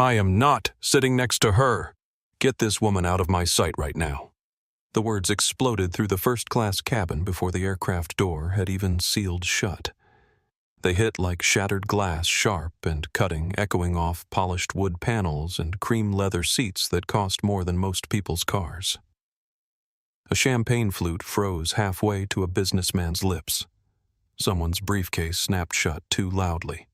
I am not sitting next to her. Get this woman out of my sight right now." The words exploded through the first-class cabin before the aircraft door had even sealed shut. They hit like shattered glass, sharp and cutting, echoing off polished wood panels and cream leather seats that cost more than most people's cars. A champagne flute froze halfway to a businessman's lips. Someone's briefcase snapped shut too loudly.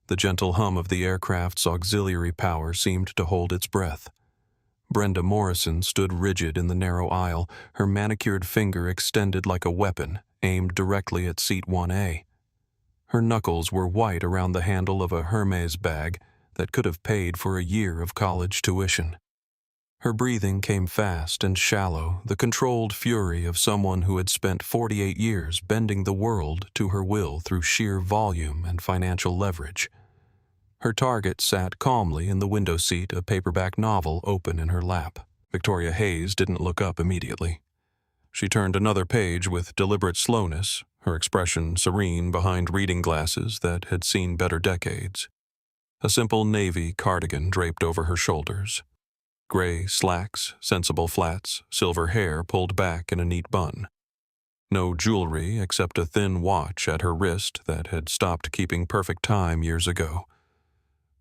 The gentle hum of the aircraft's auxiliary power seemed to hold its breath. Brenda Morrison stood rigid in the narrow aisle, her manicured finger extended like a weapon, aimed directly at seat 1A. Her knuckles were white around the handle of a Hermes bag that could have paid for a year of college tuition. Her breathing came fast and shallow, the controlled fury of someone who had spent 48 years bending the world to her will through sheer volume and financial leverage. Her target sat calmly in the window seat, a paperback novel open in her lap. Victoria Hayes didn't look up immediately. She turned another page with deliberate slowness, her expression serene behind reading glasses that had seen better decades. A simple navy cardigan draped over her shoulders. Gray slacks, sensible flats, silver hair pulled back in a neat bun. No jewelry except a thin watch at her wrist that had stopped keeping perfect time years ago.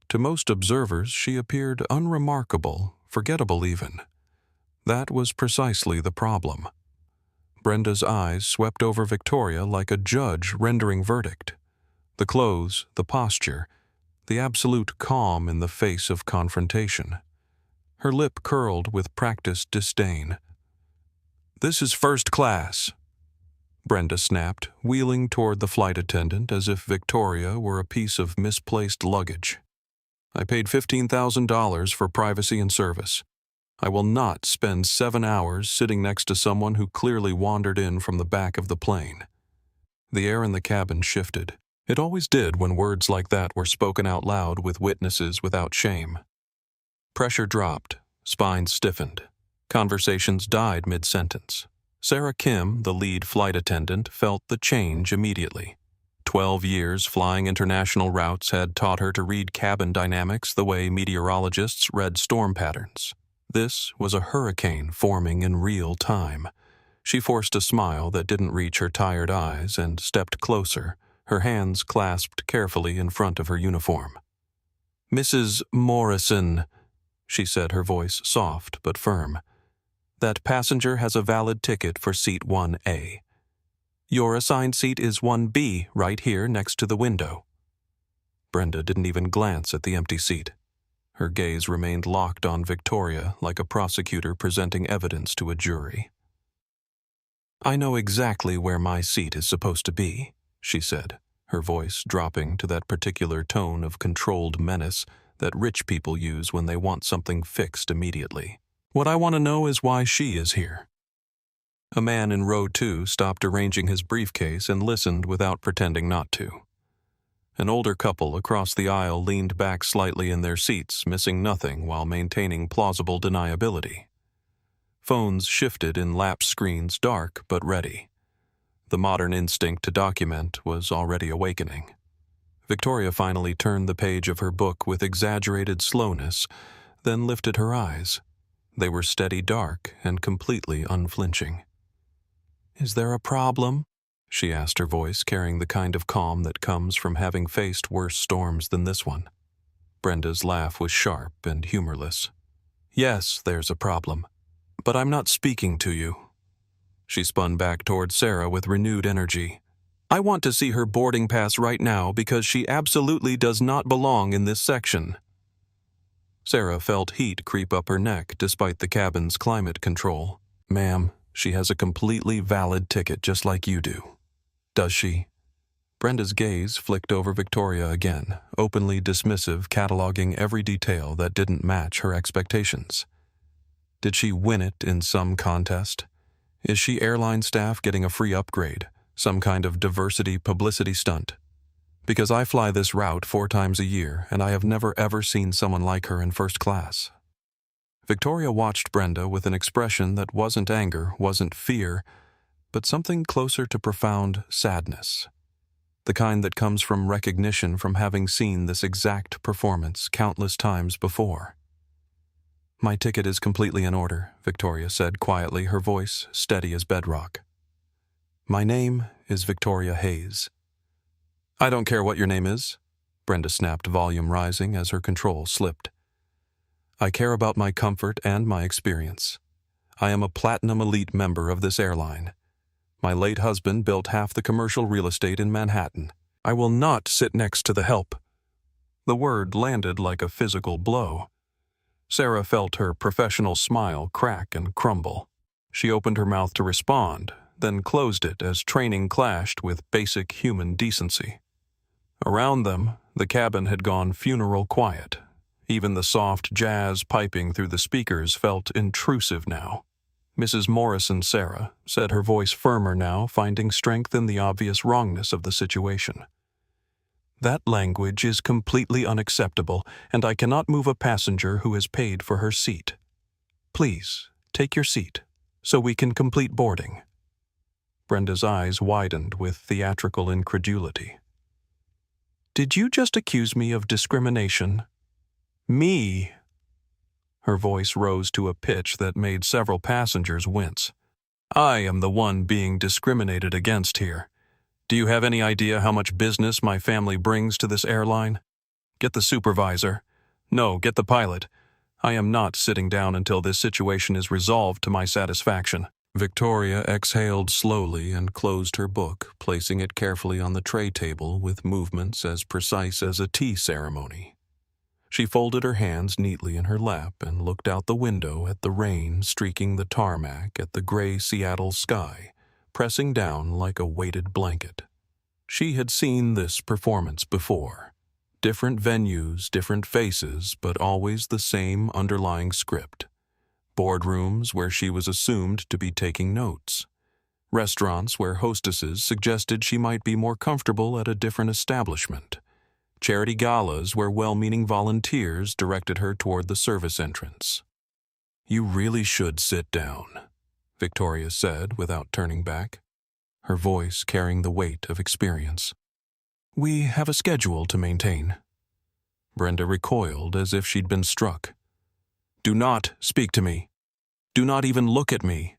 To most observers, she appeared unremarkable, forgettable even. That was precisely the problem. Brenda's eyes swept over Victoria like a judge rendering verdict. The clothes, the posture, the absolute calm in the face of confrontation. Her lip curled with practiced disdain. "This is first class," Brenda snapped, wheeling toward the flight attendant as if Victoria were a piece of misplaced luggage. "I paid $15,000 for privacy and service. I will not spend 7 hours sitting next to someone who clearly wandered in from the back of the plane." The air in the cabin shifted. It always did when words like that were spoken out loud with witnesses without shame. Pressure dropped, spines stiffened. Conversations died mid-sentence. Sarah Kim, the lead flight attendant, felt the change immediately. 12 years flying international routes had taught her to read cabin dynamics the way meteorologists read storm patterns. This was a hurricane forming in real time. She forced a smile that didn't reach her tired eyes and stepped closer, her hands clasped carefully in front of her uniform. "Mrs. Morrison," she said, her voice soft but firm, "that passenger has a valid ticket for seat 1A. Your assigned seat is 1B, right here next to the window." Brenda didn't even glance at the empty seat. Her gaze remained locked on Victoria like a prosecutor presenting evidence to a jury. "I know exactly where my seat is supposed to be," she said, her voice dropping to that particular tone of controlled menace that rich people use when they want something fixed immediately. "What I want to know is why she is here." A man in row 2 stopped arranging his briefcase and listened without pretending not to. An older couple across the aisle leaned back slightly in their seats, missing nothing while maintaining plausible deniability. Phones shifted in lap screens, dark but ready. The modern instinct to document was already awakening. Victoria finally turned the page of her book with exaggerated slowness, then lifted her eyes. They were steady dark and completely unflinching. "Is there a problem?" she asked, her voice carrying the kind of calm that comes from having faced worse storms than this one. Brenda's laugh was sharp and humorless. "Yes, there's a problem. But I'm not speaking to you." She spun back toward Sarah with renewed energy. "I want to see her boarding pass right now because she absolutely does not belong in this section." Sarah felt heat creep up her neck despite the cabin's climate control. "Ma'am, she has a completely valid ticket just like you do." "Does she?" Brenda's gaze flicked over Victoria again, openly dismissive, cataloging every detail that didn't match her expectations. Did she win it in some contest? Is she airline staff getting a free upgrade? Some kind of diversity publicity stunt? Because I fly this route 4 times a year, and I have never ever seen someone like her in first class. Victoria watched Brenda with an expression that wasn't anger, wasn't fear, but something closer to profound sadness. the kind that comes from recognition from having seen this exact performance countless times before. "My ticket is completely in order," Victoria said quietly, her voice steady as bedrock. "My name is Victoria Hayes." "I don't care what your name is," Brenda snapped, volume rising as her control slipped. "I care about my comfort and my experience. I am a platinum elite member of this airline. My late husband built half the commercial real estate in Manhattan. I will not sit next to the help." The word landed like a physical blow. Sarah felt her professional smile crack and crumble. She opened her mouth to respond, then closed it as training clashed with basic human decency. Around them, the cabin had gone funeral quiet. Even the soft jazz piping through the speakers felt intrusive now. Mrs. Morrison Sarah said, her voice firmer now, finding strength in the obvious wrongness of the situation. "That language is completely unacceptable, and I cannot move a passenger who has paid for her seat. Please, take your seat, so we can complete boarding." Brenda's eyes widened with theatrical incredulity. "Did you just accuse me of discrimination? Me?" Her voice rose to a pitch that made several passengers wince. "I am the one being discriminated against here. Do you have any idea how much business my family brings to this airline? Get the supervisor. No, get the pilot. I am not sitting down until this situation is resolved to my satisfaction." Victoria exhaled slowly and closed her book, placing it carefully on the tray table with movements as precise as a tea ceremony. She folded her hands neatly in her lap and looked out the window at the rain streaking the tarmac at the gray Seattle sky, pressing down like a weighted blanket. She had seen this performance before. Different venues, different faces, but always the same underlying script. Boardrooms where she was assumed to be taking notes. Restaurants where hostesses suggested she might be more comfortable at a different establishment. Charity galas where well-meaning volunteers directed her toward the service entrance. "You really should sit down," Victoria said without turning back, her voice carrying the weight of experience. "We have a schedule to maintain." Brenda recoiled as if she'd been struck. "Do not speak to me. Do not even look at me."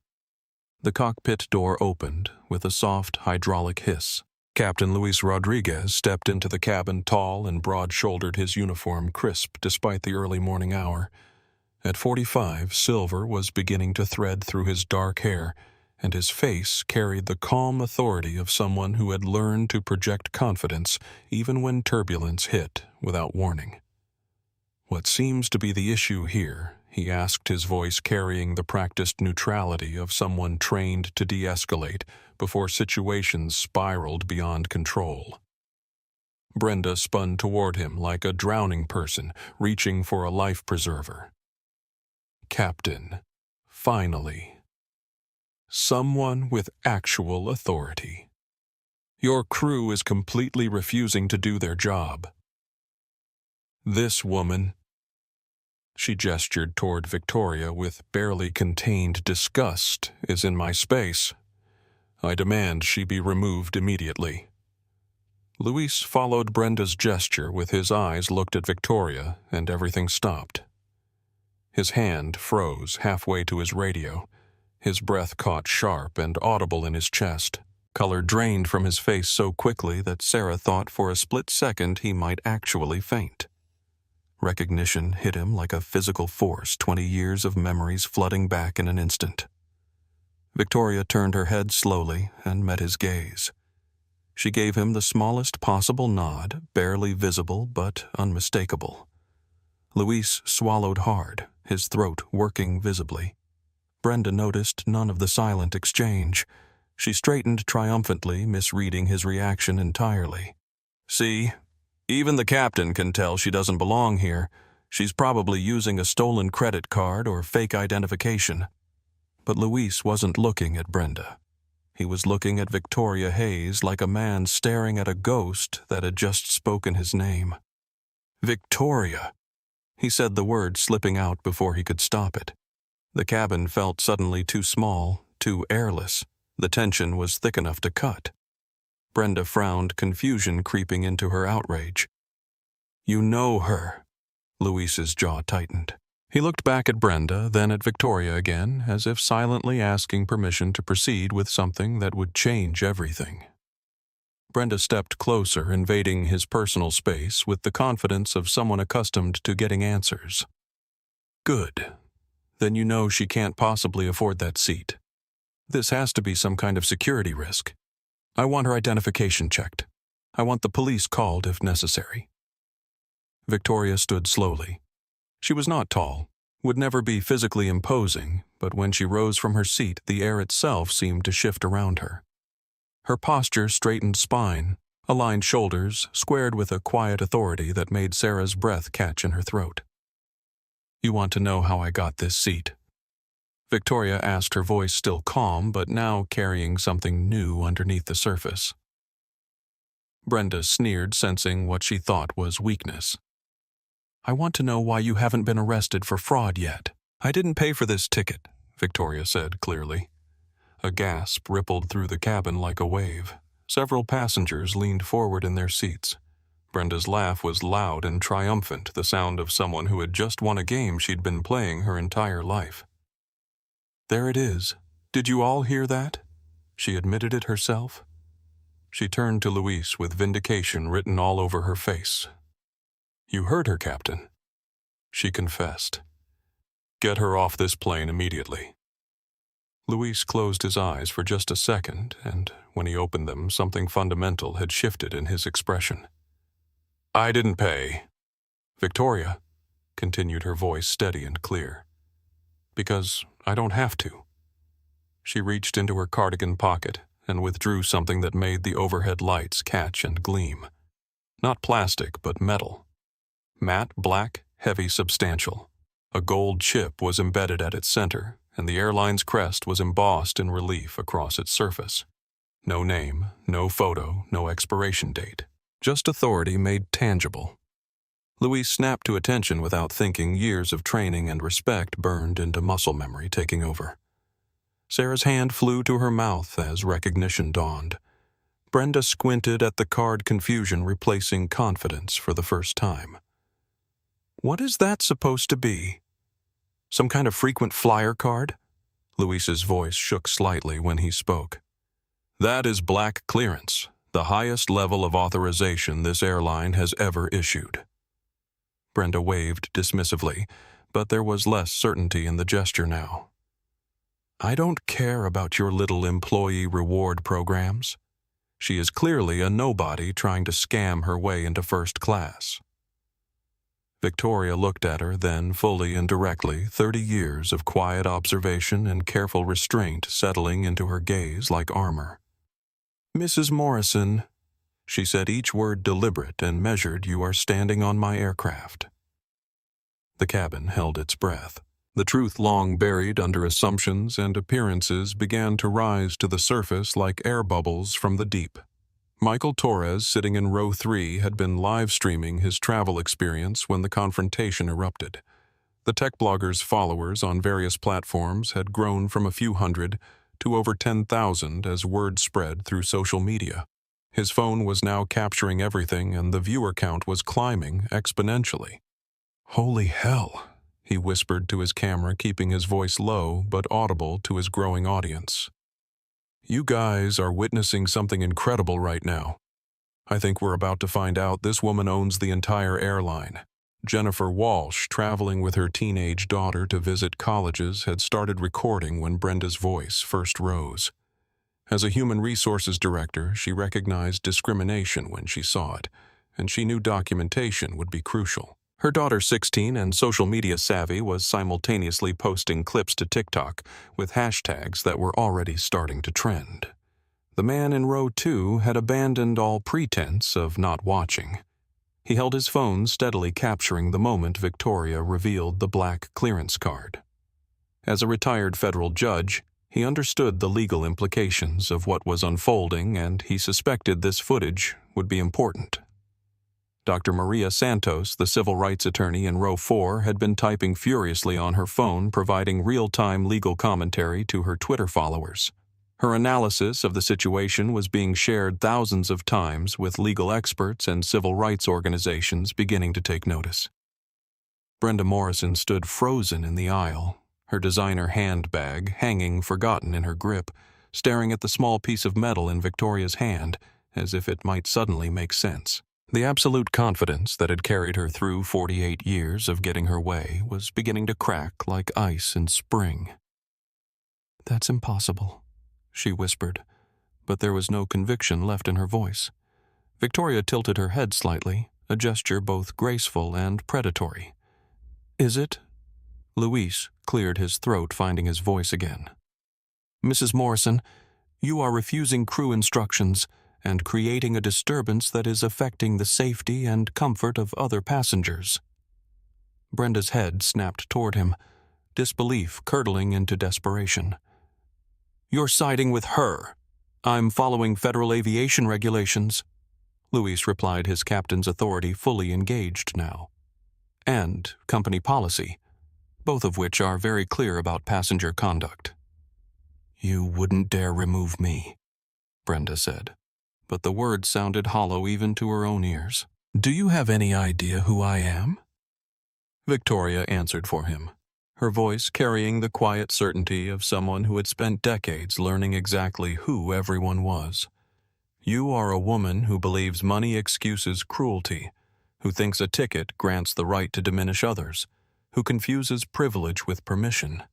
The cockpit door opened with a soft hydraulic hiss. Captain Luis Rodriguez stepped into the cabin, tall and broad-shouldered, his uniform crisp despite the early morning hour. At 45, silver was beginning to thread through his dark hair, and his face carried the calm authority of someone who had learned to project confidence even when turbulence hit without warning. "What seems to be the issue here?" he asked, his voice carrying the practiced neutrality of someone trained to de-escalate before situations spiraled beyond control. Brenda spun toward him like a drowning person reaching for a life preserver. "Captain, finally. Someone with actual authority. Your crew is completely refusing to do their job. This woman," she gestured toward Victoria with barely contained disgust, "is in my space. I demand she be removed immediately." Luis followed Brenda's gesture with his eyes looked at Victoria, and everything stopped. His hand froze halfway to his radio. His breath caught sharp and audible in his chest. Color drained from his face so quickly that Sarah thought for a split second he might actually faint. Recognition hit him like a physical force, 20 years of memories flooding back in an instant. Victoria turned her head slowly and met his gaze. She gave him the smallest possible nod, barely visible but unmistakable. Luis swallowed hard, his throat working visibly. Brenda noticed none of the silent exchange. She straightened triumphantly, misreading his reaction entirely. "See, even the captain can tell she doesn't belong here. She's probably using a stolen credit card or fake identification." But Luis wasn't looking at Brenda. He was looking at Victoria Hayes like a man staring at a ghost that had just spoken his name. "Victoria!" He said the word slipping out before he could stop it. The cabin felt suddenly too small, too airless. The tension was thick enough to cut. Brenda frowned, confusion creeping into her outrage. "You know her." Luis's jaw tightened. He looked back at Brenda, then at Victoria again, as if silently asking permission to proceed with something that would change everything. Brenda stepped closer, invading his personal space with the confidence of someone accustomed to getting answers. "Good. Then you know she can't possibly afford that seat. This has to be some kind of security risk. I want her identification checked. I want the police called if necessary." Victoria stood slowly. She was not tall, would never be physically imposing, but when she rose from her seat, the air itself seemed to shift around her. Her posture, straightened spine, aligned shoulders, squared with a quiet authority that made Sarah's breath catch in her throat. "You want to know how I got this seat?" Victoria asked, her voice still calm, but now carrying something new underneath the surface. Brenda sneered, sensing what she thought was weakness. "I want to know why you haven't been arrested for fraud yet." "I didn't pay for this ticket," Victoria said clearly. A gasp rippled through the cabin like a wave. Several passengers leaned forward in their seats. Brenda's laugh was loud and triumphant, the sound of someone who had just won a game she'd been playing her entire life. "There it is. Did you all hear that?" She admitted it herself. She turned to Luis with vindication written all over her face. "You heard her, Captain." She confessed. "Get her off this plane immediately." Luis closed his eyes for just a second, and when he opened them, something fundamental had shifted in his expression. "I didn't pay." "Victoria," continued her voice steady and clear, "because I don't have to." She reached into her cardigan pocket and withdrew something that made the overhead lights catch and gleam. Not plastic, but metal. Matte, black, heavy, substantial. A gold chip was embedded at its center, and the airline's crest was embossed in relief across its surface. No name, no photo, no expiration date. Just authority made tangible. Luis snapped to attention without thinking, years of training and respect burned into muscle memory taking over. Sarah's hand flew to her mouth as recognition dawned. Brenda squinted at the card, confusion replacing confidence for the first time. "What is that supposed to be? Some kind of frequent flyer card?" Luis's voice shook slightly when he spoke. "That is black clearance, the highest level of authorization this airline has ever issued." Brenda waved dismissively, but there was less certainty in the gesture now. "I don't care about your little employee reward programs. She is clearly a nobody trying to scam her way into first class." Victoria looked at her, then fully and directly, 30 years of quiet observation and careful restraint settling into her gaze like armor. "Mrs. Morrison," she said, each word deliberate and measured, "you are standing on my aircraft." The cabin held its breath. The truth long buried under assumptions and appearances began to rise to the surface like air bubbles from the deep. Michael Torres, sitting in row 3, had been live-streaming his travel experience when the confrontation erupted. The tech blogger's followers on various platforms had grown from a few hundred to over 10,000 as word spread through social media. His phone was now capturing everything, and the viewer count was climbing exponentially. "Holy hell," he whispered to his camera, keeping his voice low but audible to his growing audience. "You guys are witnessing something incredible right now. I think we're about to find out this woman owns the entire airline." Jennifer Walsh, traveling with her teenage daughter to visit colleges, had started recording when Brenda's voice first rose. As a human resources director, she recognized discrimination when she saw it, and she knew documentation would be crucial. Her daughter, 16 and social media savvy, was simultaneously posting clips to TikTok with hashtags that were already starting to trend. The man in row 2 had abandoned all pretense of not watching. He held his phone steadily capturing the moment Victoria revealed the black clearance card. As a retired federal judge, he understood the legal implications of what was unfolding, and he suspected this footage would be important. Dr. Maria Santos, the civil rights attorney in row 4, had been typing furiously on her phone, providing real-time legal commentary to her Twitter followers. Her analysis of the situation was being shared thousands of times, with legal experts and civil rights organizations beginning to take notice. Brenda Morrison stood frozen in the aisle, her designer handbag hanging forgotten in her grip, staring at the small piece of metal in Victoria's hand as if it might suddenly make sense. The absolute confidence that had carried her through 48 years of getting her way was beginning to crack like ice in spring. "That's impossible," she whispered, but there was no conviction left in her voice. Victoria tilted her head slightly, a gesture both graceful and predatory. "Is it?" Luis cleared his throat, finding his voice again. "Mrs. Morrison, you are refusing crew instructions and creating a disturbance that is affecting the safety and comfort of other passengers." Brenda's head snapped toward him, disbelief curdling into desperation. "You're siding with her. I'm following federal aviation regulations," Luis replied, his captain's authority fully engaged now. "And company policy, both of which are very clear about passenger conduct." "You wouldn't dare remove me," Brenda said, but the words sounded hollow even to her own ears. "Do you have any idea who I am?" Victoria answered for him, her voice carrying the quiet certainty of someone who had spent decades learning exactly who everyone was. "You are a woman who believes money excuses cruelty, who thinks a ticket grants the right to diminish others, who confuses privilege with permission."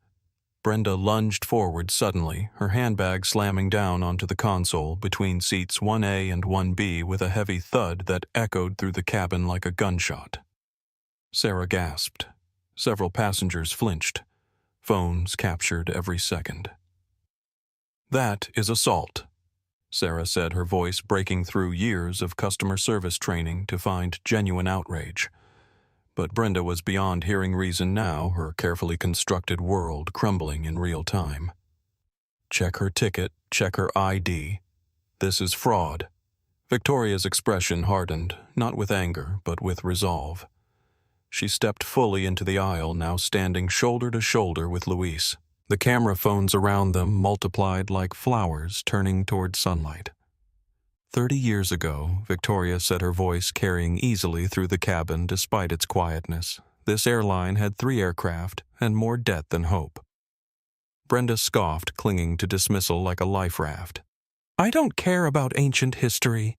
Brenda lunged forward suddenly, her handbag slamming down onto the console between seats 1A and 1B with a heavy thud that echoed through the cabin like a gunshot. Sarah gasped. Several passengers flinched. Phones captured every second. "That is assault," Sarah said, her voice breaking through years of customer service training to find genuine outrage. But Brenda was beyond hearing reason now, her carefully constructed world crumbling in real time. "Check her ticket, check her ID. This is fraud." Victoria's expression hardened, not with anger, but with resolve. She stepped fully into the aisle, now standing shoulder to shoulder with Luis. The camera phones around them multiplied like flowers turning toward sunlight. 30 years ago, Victoria said, her voice carrying easily through the cabin despite its quietness, this airline had 3 aircraft and more debt than hope. Brenda scoffed, clinging to dismissal like a life raft. "I don't care about ancient history."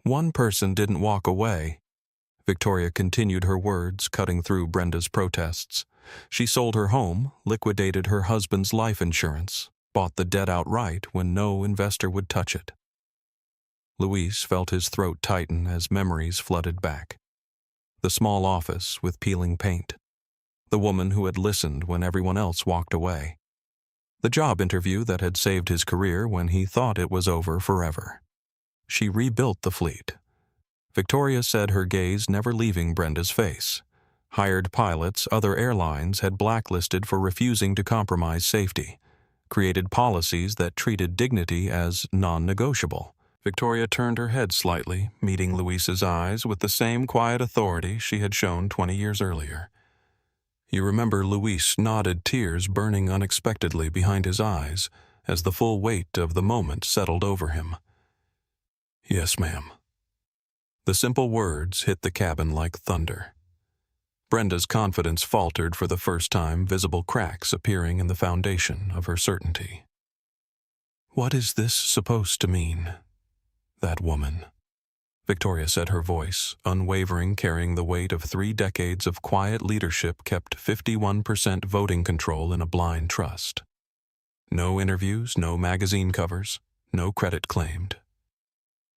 One person didn't walk away. Victoria continued her words, cutting through Brenda's protests. She sold her home, liquidated her husband's life insurance, bought the debt outright when no investor would touch it. Luis felt his throat tighten as memories flooded back. The small office with peeling paint. The woman who had listened when everyone else walked away. The job interview that had saved his career when he thought it was over forever. She rebuilt the fleet. Victoria said, her gaze never leaving Brenda's face. Hired pilots other airlines had blacklisted for refusing to compromise safety. Created policies that treated dignity as non-negotiable. Victoria turned her head slightly, meeting Luis's eyes with the same quiet authority she had shown 20 years earlier. You remember Luis nodded, tears burning unexpectedly behind his eyes as the full weight of the moment settled over him. "Yes, ma'am." The simple words hit the cabin like thunder. Brenda's confidence faltered for the first time, visible cracks appearing in the foundation of her certainty. "What is this supposed to mean? That woman," Victoria said, her voice, unwavering, carrying the weight of 3 decades of quiet leadership, kept 51% voting control in a blind trust. No interviews, no magazine covers, no credit claimed.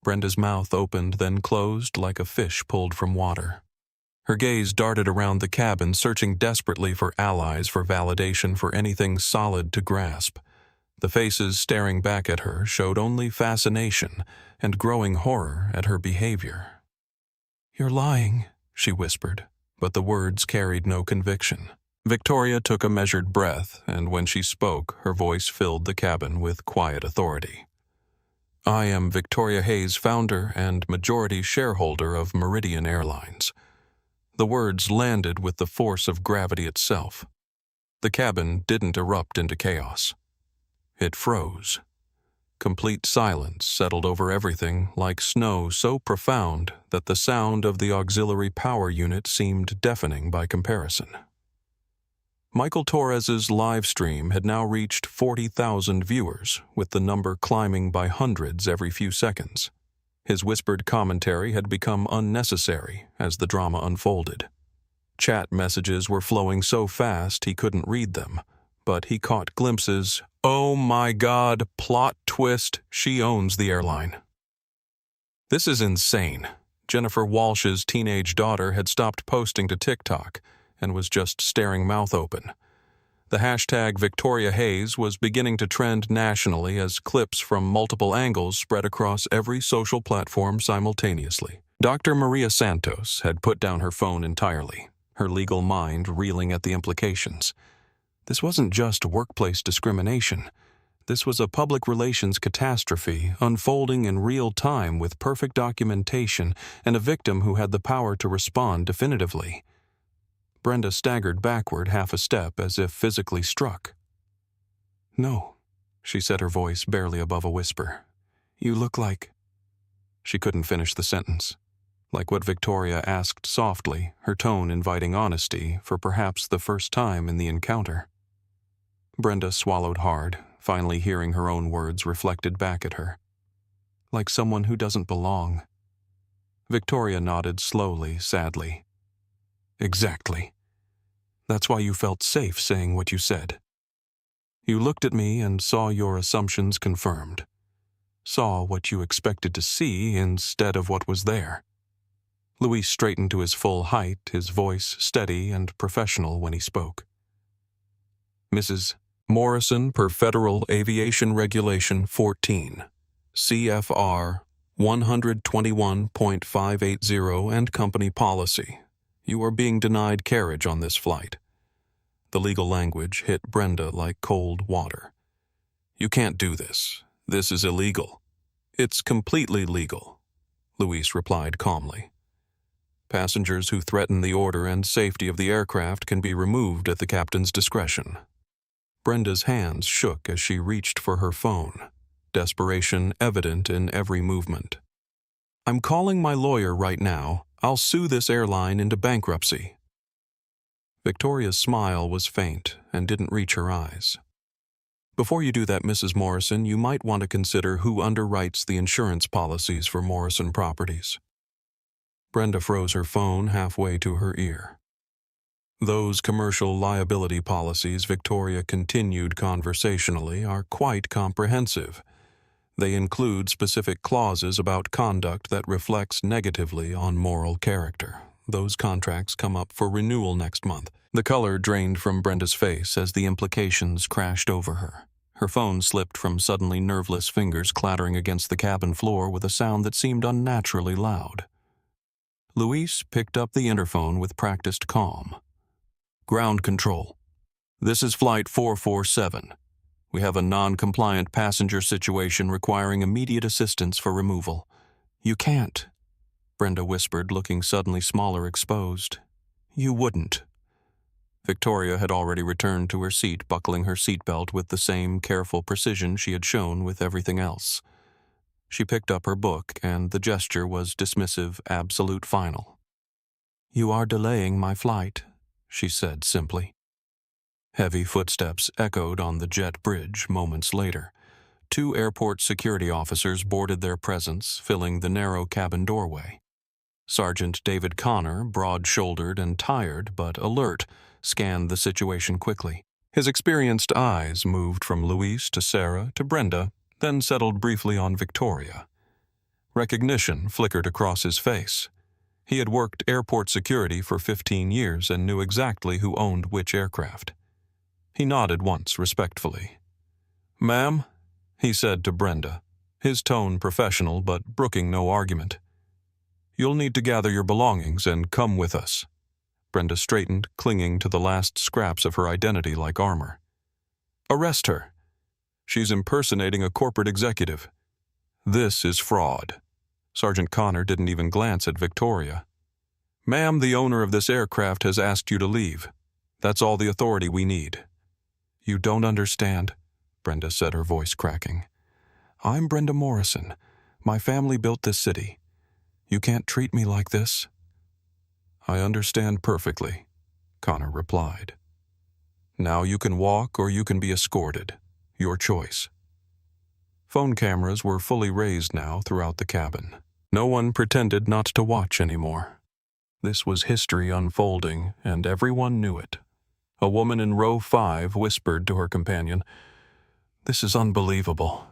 Brenda's mouth opened, then closed like a fish pulled from water. Her gaze darted around the cabin, searching desperately for allies, for validation, for anything solid to grasp. The faces staring back at her showed only fascination and growing horror at her behavior. "You're lying," she whispered, but the words carried no conviction. Victoria took a measured breath, and when she spoke, her voice filled the cabin with quiet authority. "I am Victoria Hayes, founder and majority shareholder of Meridian Airlines." The words landed with the force of gravity itself. The cabin didn't erupt into chaos. It froze. Complete silence settled over everything, like snow so profound that the sound of the auxiliary power unit seemed deafening by comparison. Michael Torres's live stream had now reached 40,000 viewers, with the number climbing by hundreds every few seconds. His whispered commentary had become unnecessary as the drama unfolded. Chat messages were flowing so fast he couldn't read them, but he caught glimpses. "Oh my God, plot twist, she owns the airline." This is insane. Jennifer Walsh's teenage daughter had stopped posting to TikTok and was just staring mouth open. The hashtag Victoria Hayes was beginning to trend nationally as clips from multiple angles spread across every social platform simultaneously. Dr. Maria Santos had put down her phone entirely, her legal mind reeling at the implications. This wasn't just workplace discrimination. This was a public relations catastrophe unfolding in real time with perfect documentation and a victim who had the power to respond definitively. Brenda staggered backward half a step as if physically struck. "No," she said, her voice barely above a whisper. "You look like—" She couldn't finish the sentence. Like what Victoria asked softly, her tone inviting honesty for perhaps the first time in the encounter. Brenda swallowed hard, finally hearing her own words reflected back at her. "Like someone who doesn't belong." Victoria nodded slowly, sadly. "Exactly. That's why you felt safe saying what you said. You looked at me and saw your assumptions confirmed. Saw what you expected to see instead of what was there." Luis straightened to his full height, his voice steady and professional when he spoke. "Mrs. Morrison, per Federal Aviation Regulation 14, CFR 121.580 and company policy, you are being denied carriage on this flight." The legal language hit Brenda like cold water. "You can't do this. This is illegal." "It's completely legal," Luis replied calmly. "Passengers who threaten the order and safety of the aircraft can be removed at the captain's discretion." Brenda's hands shook as she reached for her phone, desperation evident in every movement. "I'm calling my lawyer right now. I'll sue this airline into bankruptcy." Victoria's smile was faint and didn't reach her eyes. "Before you do that, Mrs. Morrison, you might want to consider who underwrites the insurance policies for Morrison Properties." Brenda froze her phone halfway to her ear. "Those commercial liability policies," Victoria continued conversationally, "are quite comprehensive. They include specific clauses about conduct that reflects negatively on moral character. Those contracts come up for renewal next month." The color drained from Brenda's face as the implications crashed over her. Her phone slipped from suddenly nerveless fingers clattering against the cabin floor with a sound that seemed unnaturally loud. Luis picked up the interphone with practiced calm. "Ground control. This is Flight 447. We have a non-compliant passenger situation requiring immediate assistance for removal." "You can't," Brenda whispered, looking suddenly smaller, exposed. "You wouldn't." Victoria had already returned to her seat, buckling her seatbelt with the same careful precision she had shown with everything else. She picked up her book, and the gesture was dismissive, absolute final. "You are delaying my flight," she said simply. Heavy footsteps echoed on the jet bridge moments later. 2 airport security officers boarded their presence, filling the narrow cabin doorway. Sergeant David Connor, broad-shouldered and tired but alert, scanned the situation quickly. His experienced eyes moved from Luis to Sarah to Brenda, then settled briefly on Victoria. Recognition flickered across his face. He had worked airport security for 15 years and knew exactly who owned which aircraft. He nodded once respectfully. "Ma'am," he said to Brenda, his tone professional but brooking no argument. "You'll need to gather your belongings and come with us." Brenda straightened, clinging to the last scraps of her identity like armor. "Arrest her. She's impersonating a corporate executive. This is fraud." Sergeant Connor didn't even glance at Victoria. "Ma'am, the owner of this aircraft has asked you to leave. That's all the authority we need." "You don't understand," Brenda said, her voice cracking. "I'm Brenda Morrison. My family built this city. You can't treat me like this." "I understand perfectly," Connor replied. "Now you can walk or you can be escorted. Your choice." Phone cameras were fully raised now throughout the cabin. No one pretended not to watch anymore. This was history unfolding, and everyone knew it. A woman in row 5 whispered to her companion, "This is unbelievable."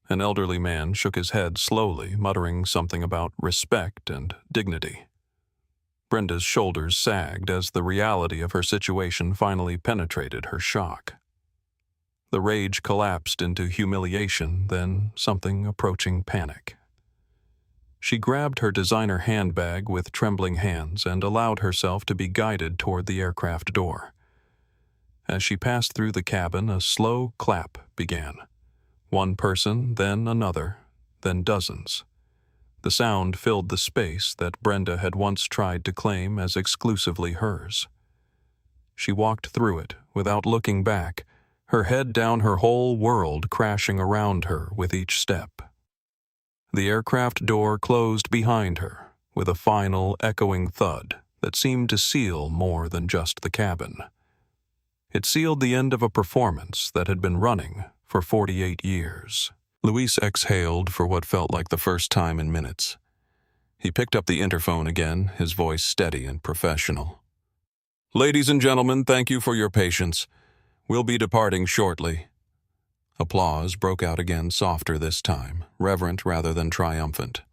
An elderly man shook his head slowly, muttering something about respect and dignity. Brenda's shoulders sagged as the reality of her situation finally penetrated her shock. The rage collapsed into humiliation, then something approaching panic. She grabbed her designer handbag with trembling hands and allowed herself to be guided toward the aircraft door. As she passed through the cabin, a slow clap began. One person, then another, then dozens. The sound filled the space that Brenda had once tried to claim as exclusively hers. She walked through it without looking back, her head down, her whole world crashing around her with each step. The aircraft door closed behind her with a final echoing thud that seemed to seal more than just the cabin. It sealed the end of a performance that had been running for 48 years. Luis exhaled for what felt like the first time in minutes. He picked up the interphone again, his voice steady and professional. "Ladies and gentlemen, thank you for your patience. We'll be departing shortly." Applause broke out again, softer this time, reverent rather than triumphant.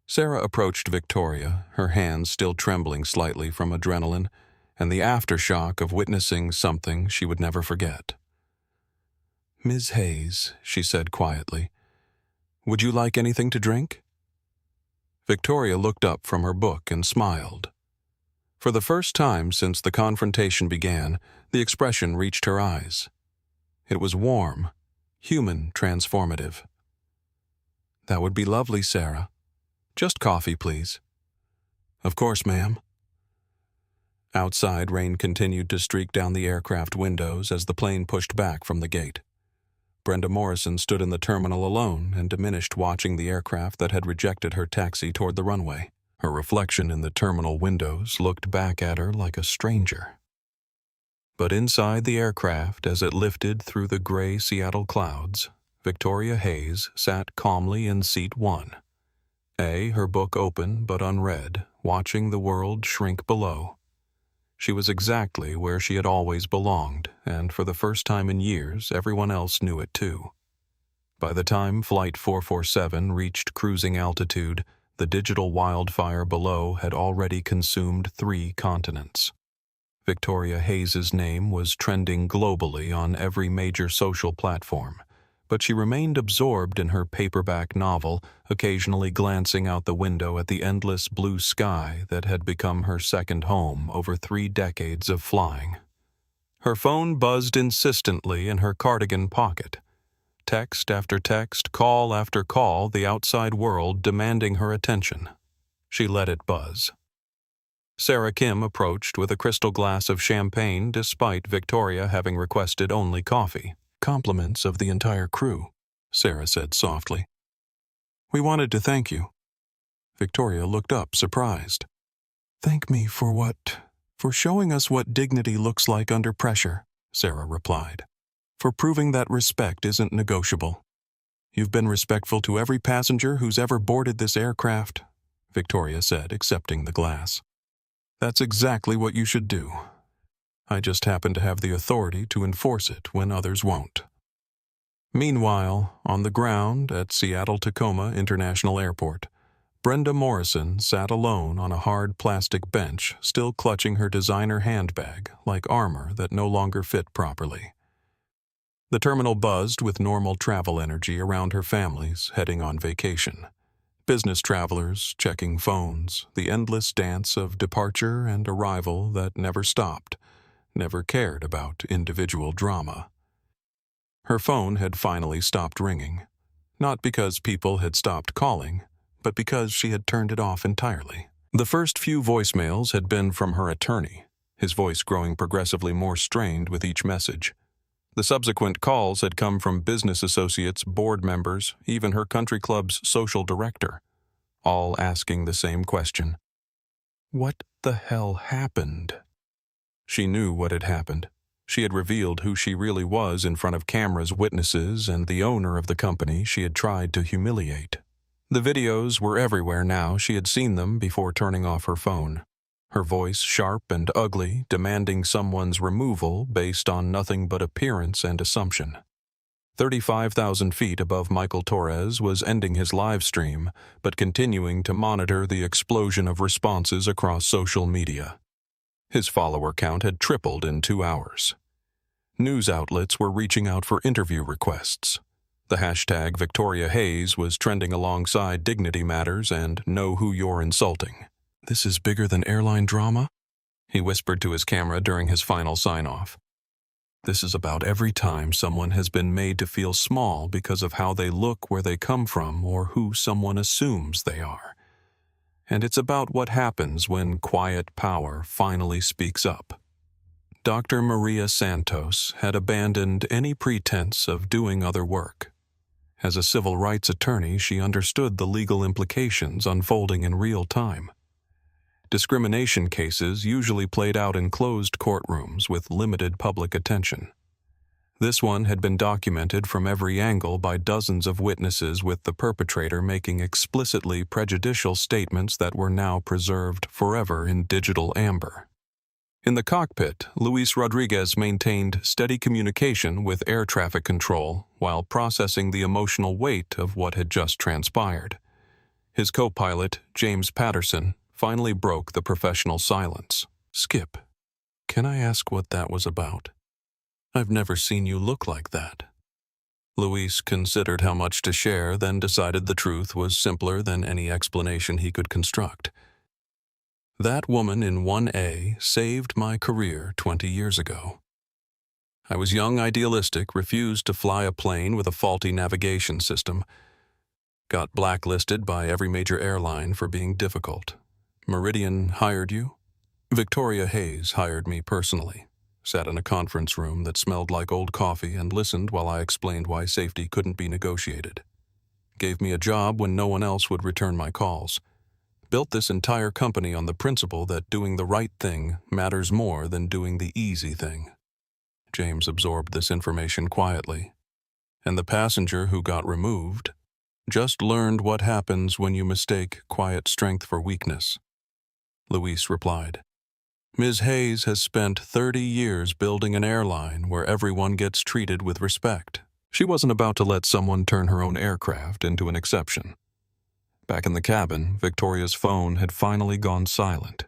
Sarah approached Victoria, her hands still trembling slightly from adrenaline and the aftershock of witnessing something she would never forget. "Ms. Hayes," she said quietly, "would you like anything to drink?" Victoria looked up from her book and smiled. For the first time since the confrontation began, the expression reached her eyes. It was warm, human, transformative. "That would be lovely, Sarah. Just coffee, please." "Of course, ma'am." Outside, rain continued to streak down the aircraft windows as the plane pushed back from the gate. Brenda Morrison stood in the terminal alone and diminished, watching the aircraft that had rejected her taxi toward the runway. Her reflection in the terminal windows looked back at her like a stranger. But inside the aircraft, as it lifted through the gray Seattle clouds, Victoria Hayes sat calmly in seat 1. Her book open but unread, watching the world shrink below. She was exactly where she had always belonged, and for the first time in years, everyone else knew it too. By the time Flight 447 reached cruising altitude, the digital wildfire below had already consumed 3 continents. Victoria Hayes's name was trending globally on every major social platform, but she remained absorbed in her paperback novel, occasionally glancing out the window at the endless blue sky that had become her second home over 3 decades of flying. Her phone buzzed insistently in her cardigan pocket. Text after text, call after call, the outside world demanding her attention. She let it buzz. Sarah Kim approached with a crystal glass of champagne despite Victoria having requested only coffee. "Compliments of the entire crew," Sarah said softly. "We wanted to thank you." Victoria looked up, surprised. "Thank me for what?" "For showing us what dignity looks like under pressure," Sarah replied. "For proving that respect isn't negotiable. You've been respectful to every passenger who's ever boarded this aircraft," Victoria said, accepting the glass. "That's exactly what you should do. I just happen to have the authority to enforce it when others won't." Meanwhile, on the ground at Seattle-Tacoma International Airport, Brenda Morrison sat alone on a hard plastic bench, still clutching her designer handbag like armor that no longer fit properly. The terminal buzzed with normal travel energy around her families heading on vacation. Business travelers checking phones, the endless dance of departure and arrival that never stopped, never cared about individual drama. Her phone had finally stopped ringing, not because people had stopped calling, but because she had turned it off entirely. The first few voicemails had been from her attorney, his voice growing progressively more strained with each message. The subsequent calls had come from business associates, board members, even her country club's social director, all asking the same question. What the hell happened? She knew what had happened. She had revealed who she really was in front of cameras, witnesses, and the owner of the company she had tried to humiliate. The videos were everywhere now. She had seen them before turning off her phone. Her voice sharp and ugly, demanding someone's removal based on nothing but appearance and assumption. 35,000 feet above Michael Torres was ending his live stream, but continuing to monitor the explosion of responses across social media. His follower count had tripled in 2 hours. News outlets were reaching out for interview requests. The hashtag Victoria Hayes was trending alongside Dignity Matters and Know Who You're Insulting. "This is bigger than airline drama?" he whispered to his camera during his final sign-off. "This is about every time someone has been made to feel small because of how they look, where they come from, or who someone assumes they are. And it's about what happens when quiet power finally speaks up." Dr. Maria Santos had abandoned any pretense of doing other work. As a civil rights attorney, she understood the legal implications unfolding in real time. Discrimination cases usually played out in closed courtrooms with limited public attention. This one had been documented from every angle by dozens of witnesses, with the perpetrator making explicitly prejudicial statements that were now preserved forever in digital amber. In the cockpit, Luis Rodriguez maintained steady communication with air traffic control while processing the emotional weight of what had just transpired. His co-pilot, James Patterson, finally broke the professional silence. "Skip, can I ask what that was about? I've never seen you look like that." Luis considered how much to share, then decided the truth was simpler than any explanation he could construct. "That woman in 1A saved my career 20 years ago. I was young, idealistic, refused to fly a plane with a faulty navigation system. Got blacklisted by every major airline for being difficult. Meridian hired you? Victoria Hayes hired me personally. Sat in a conference room that smelled like old coffee and listened while I explained why safety couldn't be negotiated. Gave me a job when no one else would return my calls. Built this entire company on the principle that doing the right thing matters more than doing the easy thing." James absorbed this information quietly. "And the passenger who got removed just learned what happens when you mistake quiet strength for weakness." Luis replied, "Ms. Hayes has spent 30 years building an airline where everyone gets treated with respect. She wasn't about to let someone turn her own aircraft into an exception." Back in the cabin, Victoria's phone had finally gone silent.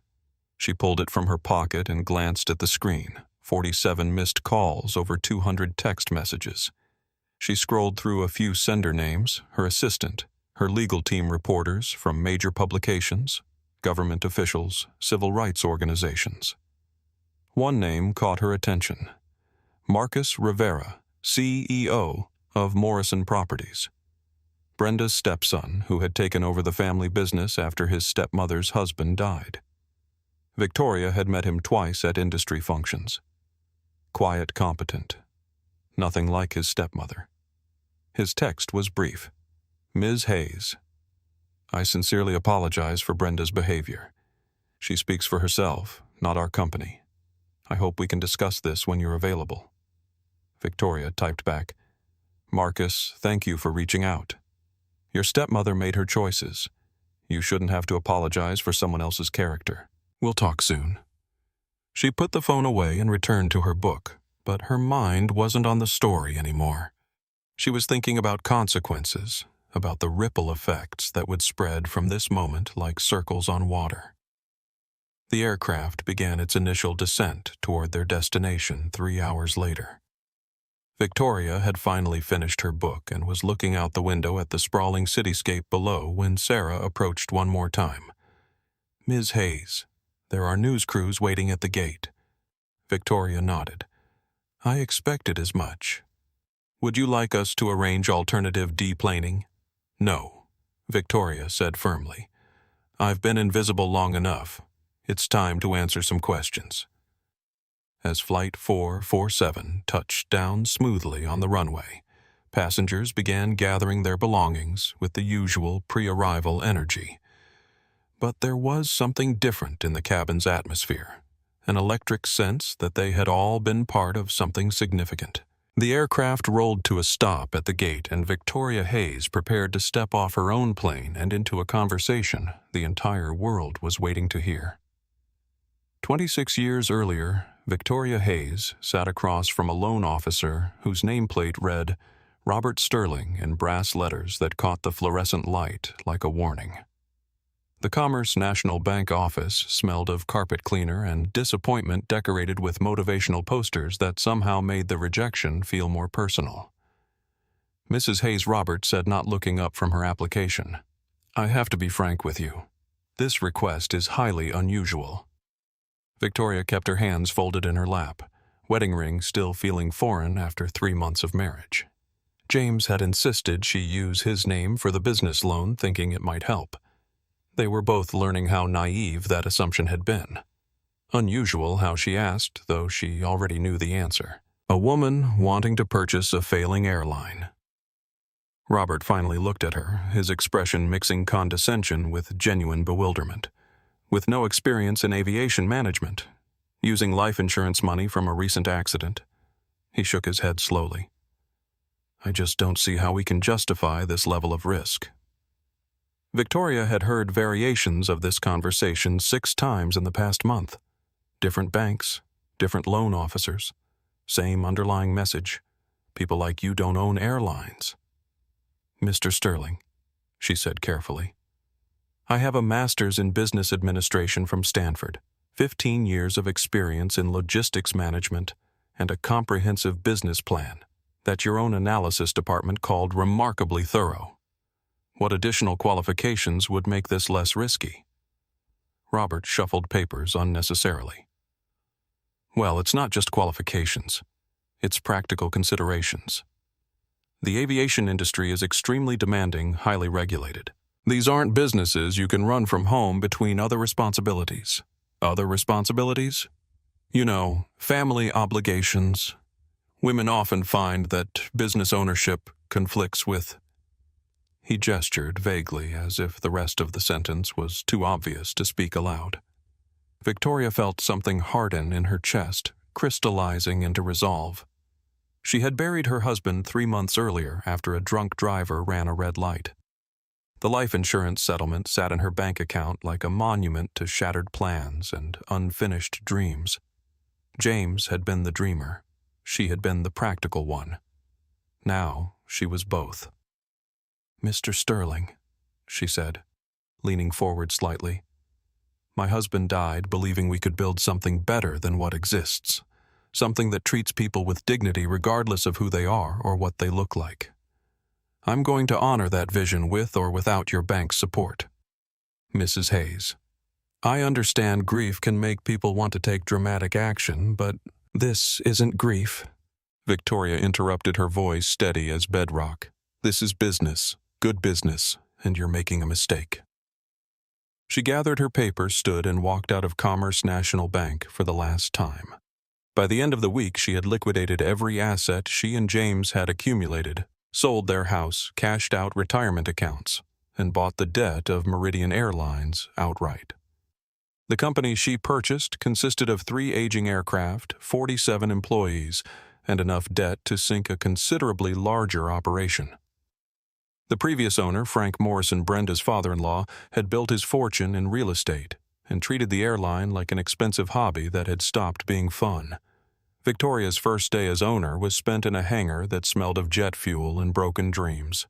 She pulled it from her pocket and glanced at the screen. 47 missed calls, over 200 text messages. She scrolled through a few sender names, her assistant, her legal team reporters from major publications, government officials, civil rights organizations. One name caught her attention: Marcus Rivera, CEO of Morrison Properties. Brenda's stepson, who had taken over the family business after his stepmother's husband died. Victoria had met him twice at industry functions. Quiet, competent. Nothing like his stepmother. His text was brief. "Ms. Hayes, I sincerely apologize for Brenda's behavior. She speaks for herself, not our company. I hope we can discuss this when you're available." Victoria typed back, "Marcus, thank you for reaching out. Your stepmother made her choices. You shouldn't have to apologize for someone else's character. We'll talk soon." She put the phone away and returned to her book, but her mind wasn't on the story anymore. She was thinking about consequences, about the ripple effects that would spread from this moment like circles on water. The aircraft began its initial descent toward their destination 3 hours later. Victoria had finally finished her book and was looking out the window at the sprawling cityscape below when Sarah approached one more time. "Ms. Hayes, there are news crews waiting at the gate." Victoria nodded. "I expected as much. Would you like us to arrange alternative deplaning?" "No," Victoria said firmly. "I've been invisible long enough. It's time to answer some questions." as Flight 447 touched down smoothly on the runway. Passengers began gathering their belongings with the usual pre-arrival energy. But there was something different in the cabin's atmosphere, an electric sense that they had all been part of something significant. The aircraft rolled to a stop at the gate, and Victoria Hayes prepared to step off her own plane and into a conversation the entire world was waiting to hear. 26 years earlier, Victoria Hayes sat across from a loan officer whose nameplate read Robert Sterling in brass letters that caught the fluorescent light like a warning. The Commerce National Bank office smelled of carpet cleaner and disappointment, decorated with motivational posters that somehow made the rejection feel more personal. Mrs. Hayes Roberts said, not looking up from her application, "I have to be frank with you. This request is highly unusual." Victoria kept her hands folded in her lap, wedding ring still feeling foreign after 3 months of marriage. James had insisted she use his name for the business loan, thinking it might help. They were both learning how naive that assumption had been. Unusual how she asked, though she already knew the answer. A woman wanting to purchase a failing airline. Robert finally looked at her, his expression mixing condescension with genuine bewilderment. With no experience in aviation management, using life insurance money from a recent accident, he shook his head slowly. "I just don't see how we can justify this level of risk." Victoria had heard variations of this conversation 6 times in the past month. Different banks, different loan officers, same underlying message. People like you don't own airlines. "Mr. Sterling," she said carefully, "I have a master's in business administration from Stanford, 15 years of experience in logistics management, and a comprehensive business plan that your own analysis department called remarkably thorough. What additional qualifications would make this less risky?" Robert shuffled papers unnecessarily. "Well, it's not just qualifications. It's practical considerations. The aviation industry is extremely demanding, highly regulated. These aren't businesses you can run from home between other responsibilities. Other responsibilities? You know, family obligations. Women often find that business ownership conflicts with..." He gestured vaguely, as if the rest of the sentence was too obvious to speak aloud. Victoria felt something harden in her chest, crystallizing into resolve. She had buried her husband 3 months earlier after a drunk driver ran a red light. The life insurance settlement sat in her bank account like a monument to shattered plans and unfinished dreams. James had been the dreamer. She had been the practical one. Now she was both. "Mr. Sterling," she said, leaning forward slightly, "my husband died believing we could build something better than what exists, something that treats people with dignity regardless of who they are or what they look like. I'm going to honor that vision with or without your bank's support. Mrs. Hayes, I understand grief can make people want to take dramatic action, but this isn't grief." Victoria interrupted, her voice steady as bedrock. "This is business. Good business, and you're making a mistake." She gathered her papers, stood, and walked out of Commerce National Bank for the last time. By the end of the week, she had liquidated every asset she and James had accumulated, sold their house, cashed out retirement accounts, and bought the debt of Meridian Airlines outright. The company she purchased consisted of 3 aging aircraft, 47 employees, and enough debt to sink a considerably larger operation. The previous owner, Frank Morrison, Brenda's father-in-law, had built his fortune in real estate and treated the airline like an expensive hobby that had stopped being fun. Victoria's first day as owner was spent in a hangar that smelled of jet fuel and broken dreams.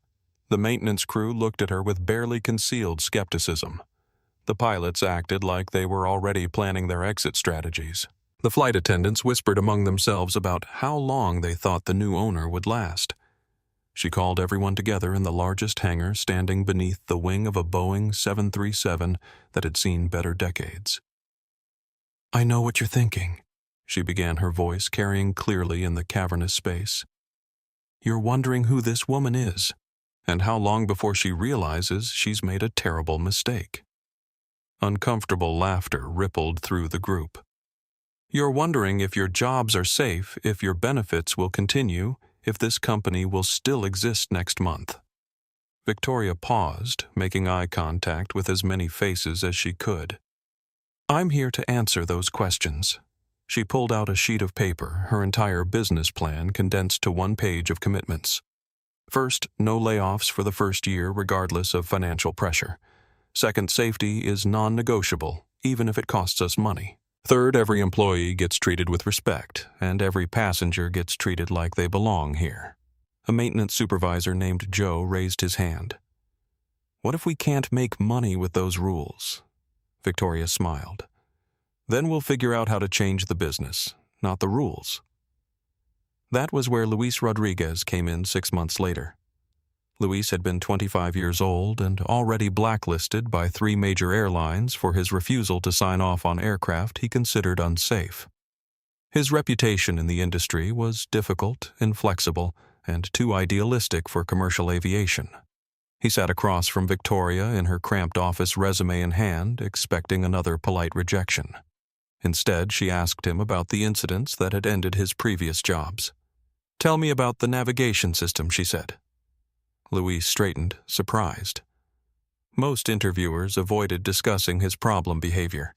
The maintenance crew looked at her with barely concealed skepticism. The pilots acted like they were already planning their exit strategies. The flight attendants whispered among themselves about how long they thought the new owner would last. She called everyone together in the largest hangar standing beneath the wing of a Boeing 737 that had seen better decades. "I know what you're thinking," she began, her voice carrying clearly in the cavernous space. "You're wondering who this woman is, and how long before she realizes she's made a terrible mistake." Uncomfortable laughter rippled through the group. You're wondering if your jobs are safe, if your benefits will continue, if this company will still exist next month. Victoria paused, making eye contact with as many faces as she could. I'm here to answer those questions. She pulled out a sheet of paper, her entire business plan condensed to one page of commitments. First, no layoffs for the first year regardless of financial pressure. Second, safety is non-negotiable, even if it costs us money. Third, every employee gets treated with respect, and every passenger gets treated like they belong here. A maintenance supervisor named Joe raised his hand. What if we can't make money with those rules? Victoria smiled. Then we'll figure out how to change the business, not the rules. That was where Luis Rodriguez came in 6 months later. Luis had been 25 years old and already blacklisted by 3 major airlines for his refusal to sign off on aircraft he considered unsafe. His reputation in the industry was difficult, inflexible, and too idealistic for commercial aviation. He sat across from Victoria in her cramped office, resume in hand, expecting another polite rejection. Instead, she asked him about the incidents that had ended his previous jobs. "Tell me about the navigation system," she said. Luis straightened, surprised. Most interviewers avoided discussing his problem behavior.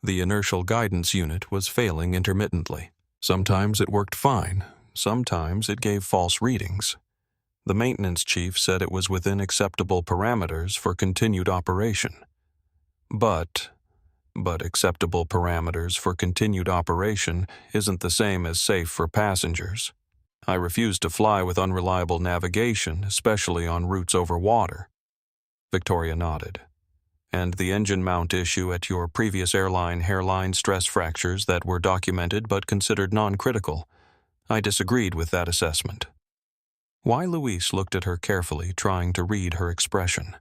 The inertial guidance unit was failing intermittently. Sometimes it worked fine, sometimes it gave false readings. The maintenance chief said it was within acceptable parameters for continued operation. But acceptable parameters for continued operation isn't the same as safe for passengers. I refuse to fly with unreliable navigation, especially on routes over water. Victoria nodded. And the engine mount issue at your previous airline, hairline stress fractures that were documented but considered non-critical. I disagreed with that assessment. Why? Luis looked at her carefully, trying to read her expression.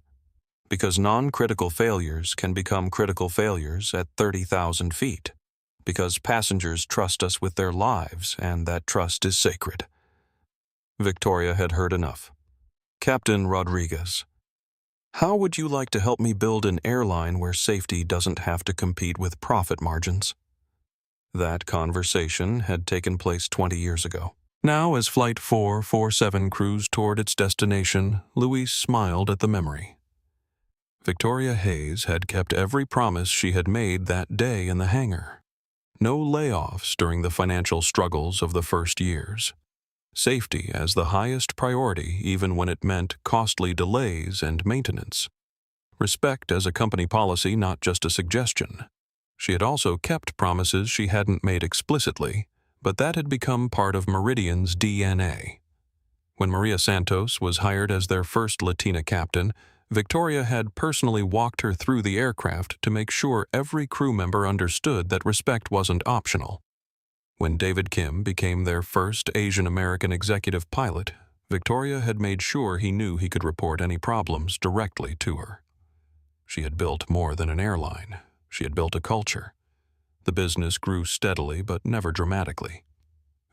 Because non-critical failures can become critical failures at 30,000 feet. Because passengers trust us with their lives, and that trust is sacred. Victoria had heard enough. Captain Rodriguez, how would you like to help me build an airline where safety doesn't have to compete with profit margins? That conversation had taken place 20 years ago. Now, as Flight 447 cruised toward its destination, Luis smiled at the memory. Victoria Hayes had kept every promise she had made that day in the hangar. No layoffs during the financial struggles of the first years. Safety as the highest priority, even when it meant costly delays and maintenance. Respect as a company policy, not just a suggestion. She had also kept promises she hadn't made explicitly, but that had become part of Meridian's DNA. When Maria Santos was hired as their first Latina captain, Victoria had personally walked her through the aircraft to make sure every crew member understood that respect wasn't optional. When David Kim became their first Asian American executive pilot, Victoria had made sure he knew he could report any problems directly to her. She had built more than an airline. She had built a culture. The business grew steadily but never dramatically.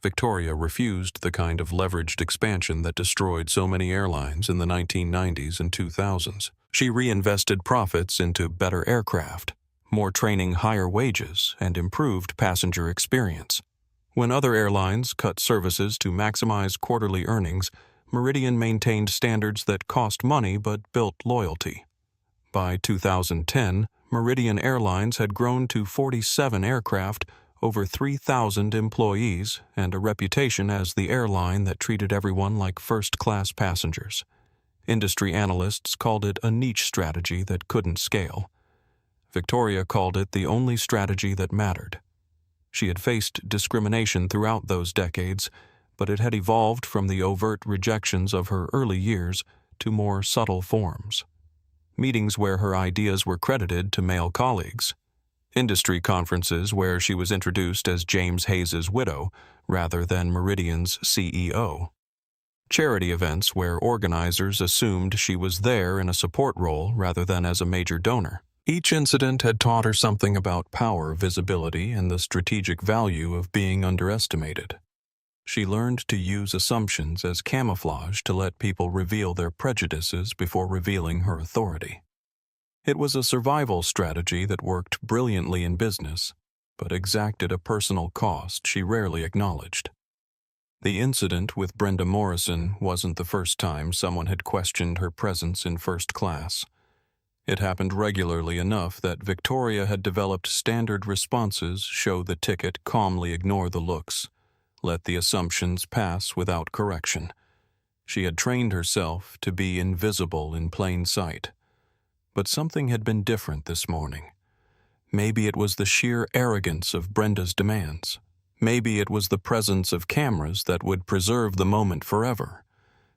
Victoria refused the kind of leveraged expansion that destroyed so many airlines in the 1990s and 2000s. She reinvested profits into better aircraft, more training, higher wages, and improved passenger experience. When other airlines cut services to maximize quarterly earnings, Meridian maintained standards that cost money but built loyalty. By 2010, Meridian Airlines had grown to 47 aircraft, over 3,000 employees, and a reputation as the airline that treated everyone like first-class passengers. Industry analysts called it a niche strategy that couldn't scale. Victoria called it the only strategy that mattered. She had faced discrimination throughout those decades, but it had evolved from the overt rejections of her early years to more subtle forms. Meetings where her ideas were credited to male colleagues. Industry conferences where she was introduced as James Hayes's widow rather than Meridian's CEO. Charity events where organizers assumed she was there in a support role rather than as a major donor. Each incident had taught her something about power, visibility, and the strategic value of being underestimated. She learned to use assumptions as camouflage to let people reveal their prejudices before revealing her authority. It was a survival strategy that worked brilliantly in business, but exacted a personal cost she rarely acknowledged. The incident with Brenda Morrison wasn't the first time someone had questioned her presence in first class. It happened regularly enough that Victoria had developed standard responses: show the ticket, calmly ignore the looks, let the assumptions pass without correction. She had trained herself to be invisible in plain sight. But something had been different this morning. Maybe it was the sheer arrogance of Brenda's demands. Maybe it was the presence of cameras that would preserve the moment forever.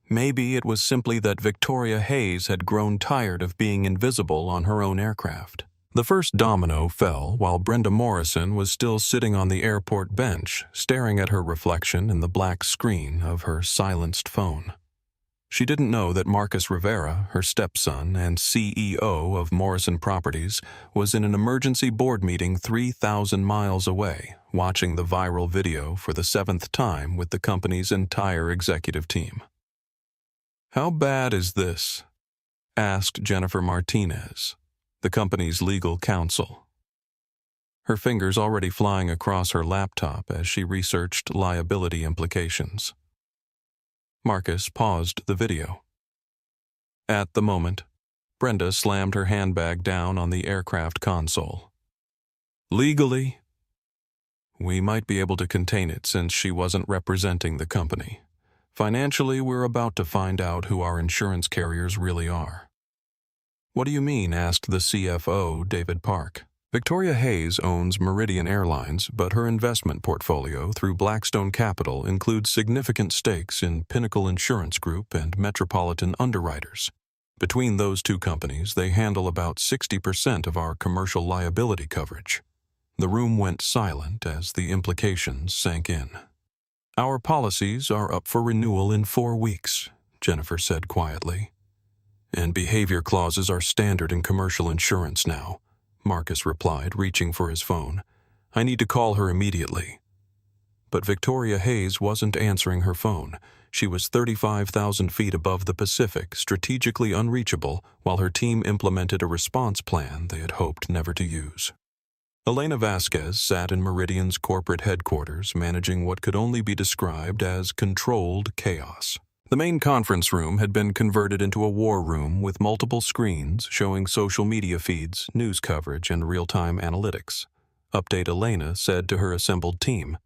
Maybe it was simply that Victoria Hayes had grown tired of being invisible on her own aircraft. The first domino fell while Brenda Morrison was still sitting on the airport bench, staring at her reflection in the black screen of her silenced phone. She didn't know that Marcus Rivera, her stepson and CEO of Morrison Properties, was in an emergency board meeting 3,000 miles away, watching the viral video for the 7th time with the company's entire executive team. "How bad is this?" asked Jennifer Martinez, the company's legal counsel, her fingers already flying across her laptop as she researched liability implications. Marcus paused the video. At the moment, Brenda slammed her handbag down on the aircraft console. "Legally, we might be able to contain it since she wasn't representing the company. Financially, we're about to find out who our insurance carriers really are." "What do you mean?" asked the CFO, David Park. "Victoria Hayes owns Meridian Airlines, but her investment portfolio through Blackstone Capital includes significant stakes in Pinnacle Insurance Group and Metropolitan Underwriters. Between those two companies, they handle about 60% of our commercial liability coverage." The room went silent as the implications sank in. "Our policies are up for renewal in 4 weeks, Jennifer said quietly. "And behavior clauses are standard in commercial insurance now," Marcus replied, reaching for his phone. "I need to call her immediately." But Victoria Hayes wasn't answering her phone. She was 35,000 feet above the Pacific, strategically unreachable, while her team implemented a response plan they had hoped never to use. Elena Vasquez sat in Meridian's corporate headquarters, managing what could only be described as controlled chaos. The main conference room had been converted into a war room with multiple screens showing social media feeds, news coverage, and real-time analytics. Update Elena said to her assembled team.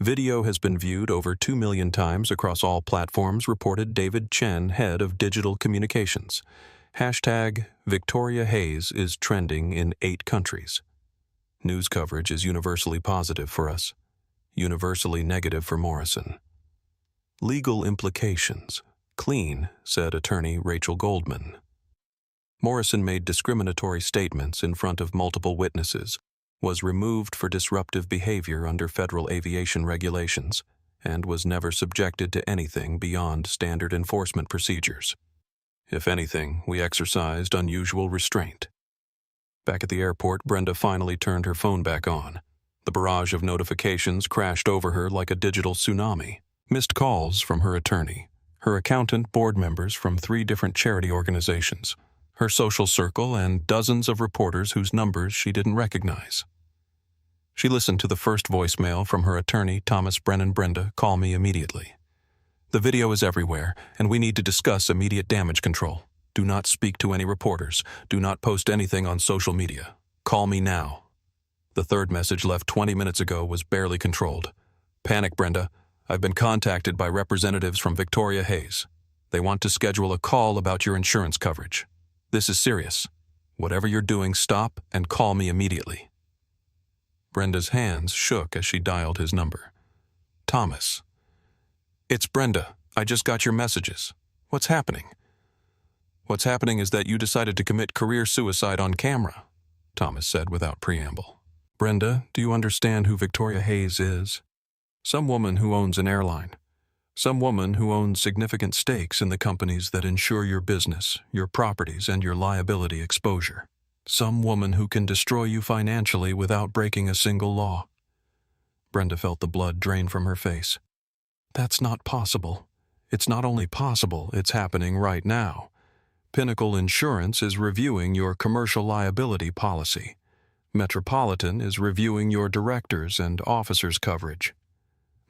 "Video has been viewed over 2 million times across all platforms," reported David Chen, head of digital communications. Hashtag Victoria Hayes is trending in 8 countries. News coverage is universally positive for us, universally negative for Morrison. Legal implications. Clean, said attorney Rachel Goldman. Morrison made discriminatory statements in front of multiple witnesses, was removed for disruptive behavior under federal aviation regulations, and was never subjected to anything beyond standard enforcement procedures. If anything, we exercised unusual restraint. Back at the airport, Brenda finally turned her phone back on. The barrage of notifications crashed over her like a digital tsunami. Missed calls from her attorney, her accountant, board members from 3 different charity organizations, her social circle, and dozens of reporters whose numbers she didn't recognize. She listened to the first voicemail from her attorney, Thomas Brennan. "Brenda, call me immediately. The video is everywhere, and we need to discuss immediate damage control. Do not speak to any reporters. Do not post anything on social media. Call me now." The third message, left 20 minutes ago, was barely controlled. "Panic, Brenda. I've been contacted by representatives from Victoria Hayes. They want to schedule a call about your insurance coverage. This is serious. Whatever you're doing, stop and call me immediately." Brenda's hands shook as she dialed his number. "Thomas." "It's Brenda. I just got your messages. What's happening?" "What's happening is that you decided to commit career suicide on camera," Thomas said without preamble. "Brenda, do you understand who Victoria Hayes is? Some woman who owns an airline. Some woman who owns significant stakes in the companies that insure your business, your properties, and your liability exposure. Some woman who can destroy you financially without breaking a single law." Brenda felt the blood drain from her face. "That's not possible. It's not only possible, it's happening right now. Pinnacle Insurance is reviewing your commercial liability policy. Metropolitan is reviewing your directors' and officers' coverage.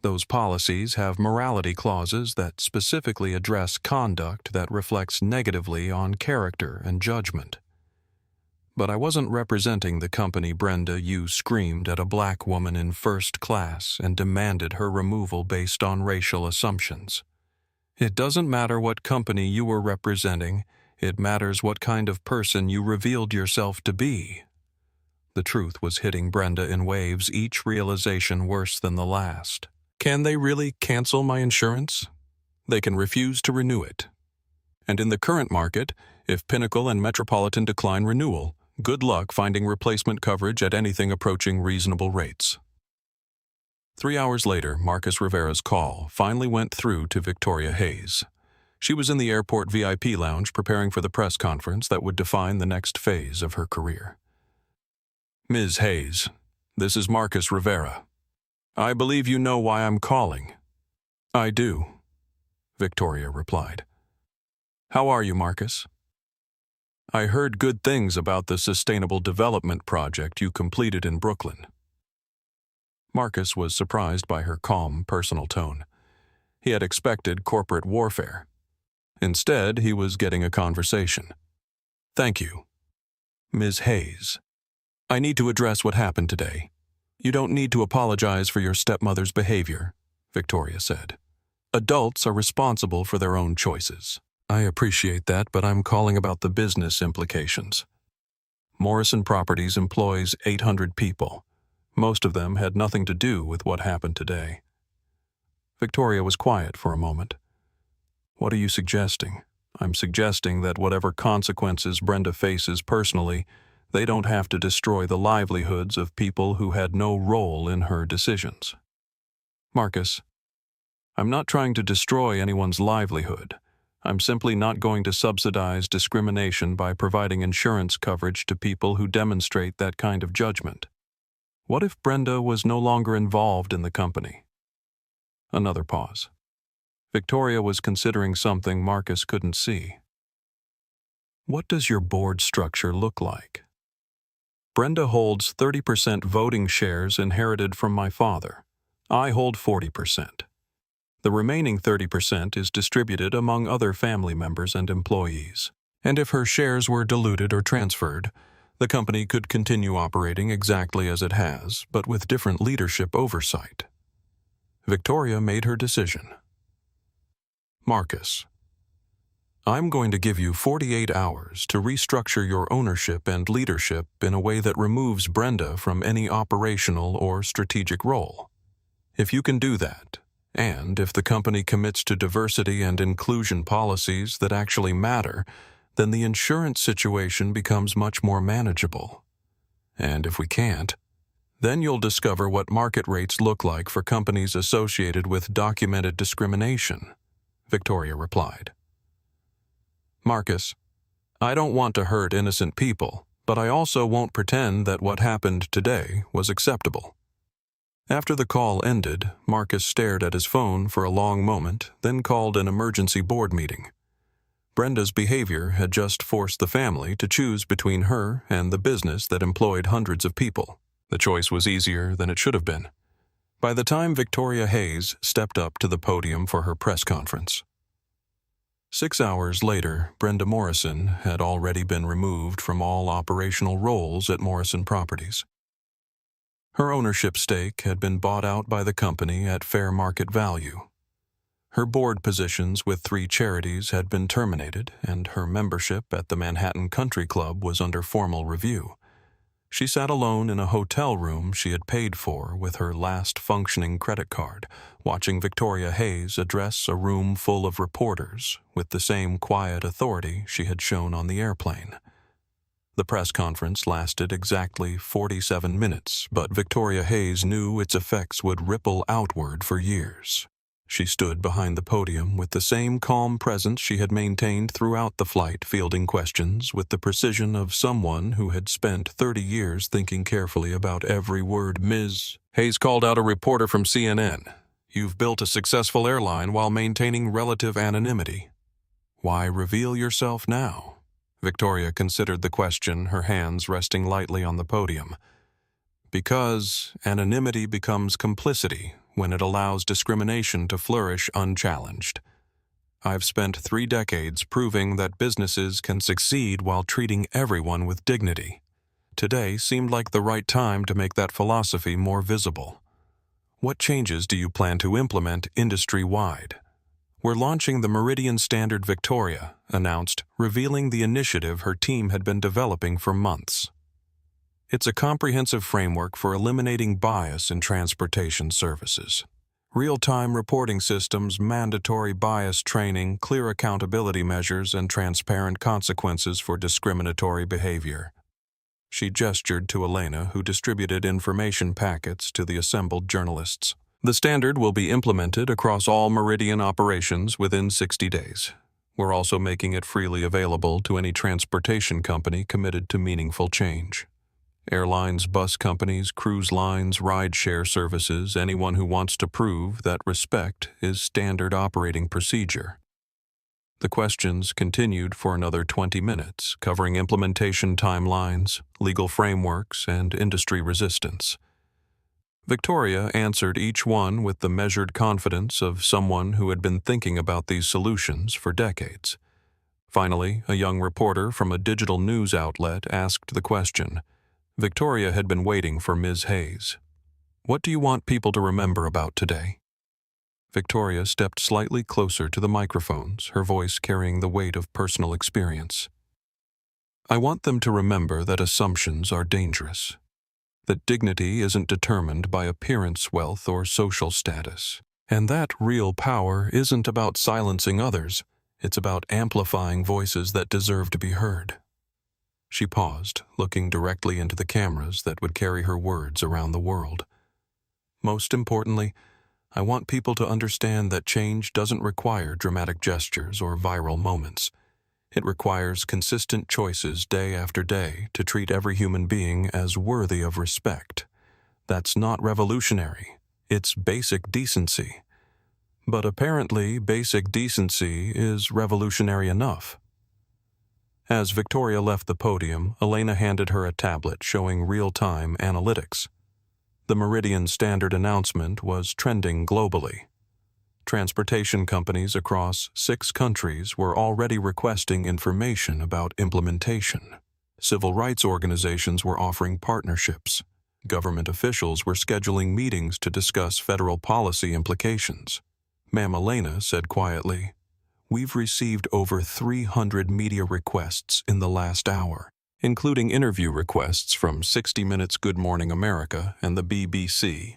Those policies have morality clauses that specifically address conduct that reflects negatively on character and judgment. But I wasn't representing the company, Brenda. You screamed at a black woman in first class and demanded her removal based on racial assumptions. It doesn't matter what company you were representing, it matters what kind of person you revealed yourself to be. The truth was hitting Brenda in waves, each realization worse than the last. Can they really cancel my insurance? They can refuse to renew it. And in the current market, if Pinnacle and Metropolitan decline renewal, good luck finding replacement coverage at anything approaching reasonable rates. 3 hours later, Marcus Rivera's call finally went through to Victoria Hayes. She was in the airport VIP lounge preparing for the press conference that would define the next phase of her career. Ms. Hayes, this is Marcus Rivera. I believe you know why I'm calling. I do, Victoria replied. How are you, Marcus? I heard good things about the sustainable development project you completed in Brooklyn. Marcus was surprised by her calm, personal tone. He had expected corporate warfare. Instead, he was getting a conversation. Thank you. Ms. Hayes, I need to address what happened today. You don't need to apologize for your stepmother's behavior, Victoria said. Adults are responsible for their own choices. I appreciate that, but I'm calling about the business implications. Morrison Properties employs 800 people. Most of them had nothing to do with what happened today. Victoria was quiet for a moment. What are you suggesting? I'm suggesting that whatever consequences Brenda faces personally, they don't have to destroy the livelihoods of people who had no role in her decisions. Marcus, I'm not trying to destroy anyone's livelihood. I'm simply not going to subsidize discrimination by providing insurance coverage to people who demonstrate that kind of judgment. What if Brenda was no longer involved in the company? Another pause. Victoria was considering something Marcus couldn't see. What does your board structure look like? Brenda holds 30% voting shares inherited from my father. I hold 40%. The remaining 30% is distributed among other family members and employees. And if her shares were diluted or transferred, the company could continue operating exactly as it has, but with different leadership oversight. Victoria made her decision. Marcus, I'm going to give you 48 hours to restructure your ownership and leadership in a way that removes Brenda from any operational or strategic role. If you can do that, and if the company commits to diversity and inclusion policies that actually matter, then the insurance situation becomes much more manageable. And if we can't, then you'll discover what market rates look like for companies associated with documented discrimination, Victoria replied. Marcus, I don't want to hurt innocent people, but I also won't pretend that what happened today was acceptable. After the call ended, Marcus stared at his phone for a long moment, then called an emergency board meeting. Brenda's behavior had just forced the family to choose between her and the business that employed hundreds of people. The choice was easier than it should have been. By the time Victoria Hayes stepped up to the podium for her press conference, 6 hours later, Brenda Morrison had already been removed from all operational roles at Morrison Properties. Her ownership stake had been bought out by the company at fair market value. Her board positions with 3 charities had been terminated, and her membership at the Manhattan Country Club was under formal review. She sat alone in a hotel room she had paid for with her last functioning credit card, watching Victoria Hayes address a room full of reporters with the same quiet authority she had shown on the airplane. The press conference lasted exactly 47 minutes, but Victoria Hayes knew its effects would ripple outward for years. She stood behind the podium with the same calm presence she had maintained throughout the flight, fielding questions with the precision of someone who had spent 30 years thinking carefully about every word. Ms. Hayes called out a reporter from CNN. You've built a successful airline while maintaining relative anonymity. Why reveal yourself now? Victoria considered the question, her hands resting lightly on the podium. Because anonymity becomes complicity when it allows discrimination to flourish unchallenged. I've spent 3 decades proving that businesses can succeed while treating everyone with dignity. Today seemed like the right time to make that philosophy more visible. What changes do you plan to implement industry-wide? We're launching the Meridian Standard Victoria, announced, revealing the initiative her team had been developing for months. It's a comprehensive framework for eliminating bias in transportation services. Real-time reporting systems, mandatory bias training, clear accountability measures, and transparent consequences for discriminatory behavior. She gestured to Elena, who distributed information packets to the assembled journalists. The standard will be implemented across all Meridian operations within 60 days. We're also making it freely available to any transportation company committed to meaningful change. Airlines, bus companies, cruise lines, ride-share services, anyone who wants to prove that respect is standard operating procedure. The questions continued for another 20 minutes, covering implementation timelines, legal frameworks, and industry resistance. Victoria answered each one with the measured confidence of someone who had been thinking about these solutions for decades. Finally, a young reporter from a digital news outlet asked the question. Victoria had been waiting for Ms. Hayes. "What do you want people to remember about today?" Victoria stepped slightly closer to the microphones, her voice carrying the weight of personal experience. "I want them to remember that assumptions are dangerous, that dignity isn't determined by appearance, wealth, or social status, and that real power isn't about silencing others, it's about amplifying voices that deserve to be heard." She paused, looking directly into the cameras that would carry her words around the world. "Most importantly, I want people to understand that change doesn't require dramatic gestures or viral moments. It requires consistent choices day after day to treat every human being as worthy of respect. That's not revolutionary. It's basic decency. But apparently, basic decency is revolutionary enough." As Victoria left the podium, Elena handed her a tablet showing real-time analytics. The Meridian Standard announcement was trending globally. Transportation companies across 6 countries were already requesting information about implementation. Civil rights organizations were offering partnerships. Government officials were scheduling meetings to discuss federal policy implications. Ma'am Elena said quietly, "We've received over 300 media requests in the last hour, including interview requests from 60 Minutes Good Morning America and the BBC."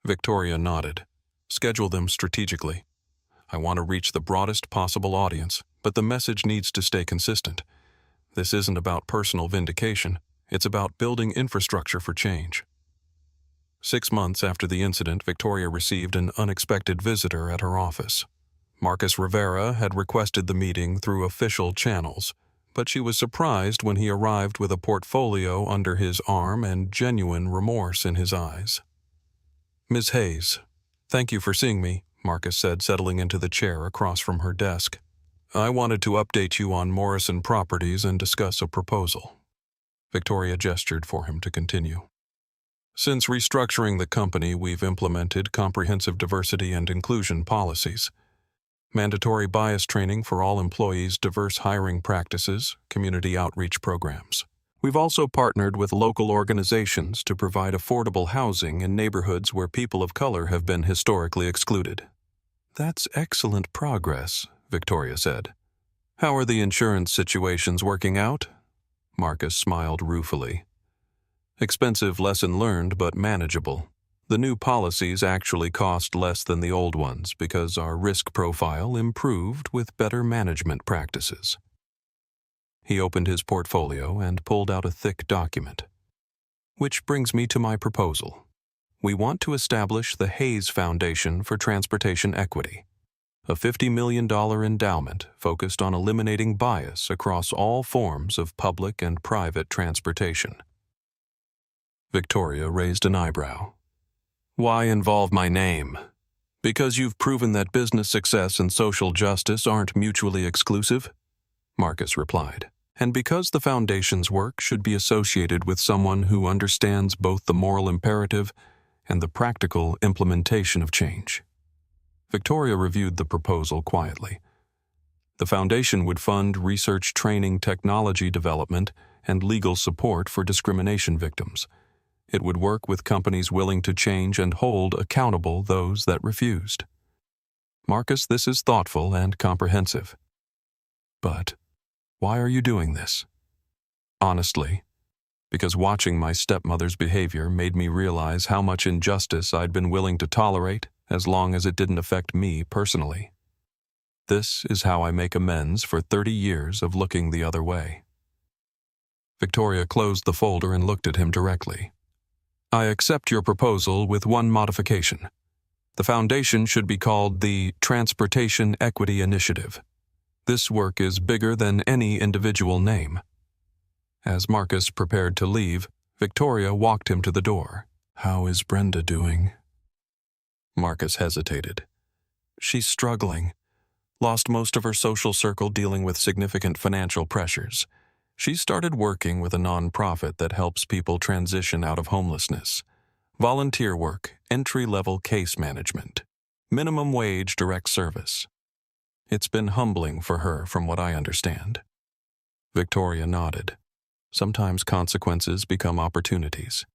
Victoria nodded. "Schedule them strategically. I want to reach the broadest possible audience, but the message needs to stay consistent. This isn't about personal vindication. It's about building infrastructure for change." 6 months after the incident, Victoria received an unexpected visitor at her office. Marcus Rivera had requested the meeting through official channels, but she was surprised when he arrived with a portfolio under his arm and genuine remorse in his eyes. "Ms. Hayes, thank you for seeing me," Marcus said, settling into the chair across from her desk. "I wanted to update you on Morrison Properties and discuss a proposal." Victoria gestured for him to continue. "Since restructuring the company, we've implemented comprehensive diversity and inclusion policies. Mandatory bias training for all employees, diverse hiring practices, community outreach programs. We've also partnered with local organizations to provide affordable housing in neighborhoods where people of color have been historically excluded." "That's excellent progress," Victoria said. "How are the insurance situations working out?" Marcus smiled ruefully. "Expensive lesson learned, but manageable. The new policies actually cost less than the old ones because our risk profile improved with better management practices." He opened his portfolio and pulled out a thick document. "Which brings me to my proposal. We want to establish the Hayes Foundation for Transportation Equity, a $50 million endowment focused on eliminating bias across all forms of public and private transportation." Victoria raised an eyebrow. "Why involve my name?" "Because you've proven that business success and social justice aren't mutually exclusive," Marcus replied. And because the Foundation's work should be associated with someone who understands both the moral imperative and the practical implementation of change. Victoria reviewed the proposal quietly. The Foundation would fund research, training, technology development, and legal support for discrimination victims. It would work with companies willing to change and hold accountable those that refused. Marcus, this is thoughtful and comprehensive. But why are you doing this? Honestly, because watching my stepmother's behavior made me realize how much injustice I'd been willing to tolerate as long as it didn't affect me personally. This is how I make amends for 30 years of looking the other way. Victoria closed the folder and looked at him directly. I accept your proposal with one modification. The Foundation should be called the Transportation Equity Initiative. This work is bigger than any individual name. As Marcus prepared to leave, Victoria walked him to the door. How is Brenda doing? Marcus hesitated. She's struggling. Lost most of her social circle dealing with significant financial pressures. She started working with a nonprofit that helps people transition out of homelessness. Volunteer work, entry-level case management, minimum wage direct service. It's been humbling for her from what I understand. Victoria nodded. Sometimes consequences become opportunities.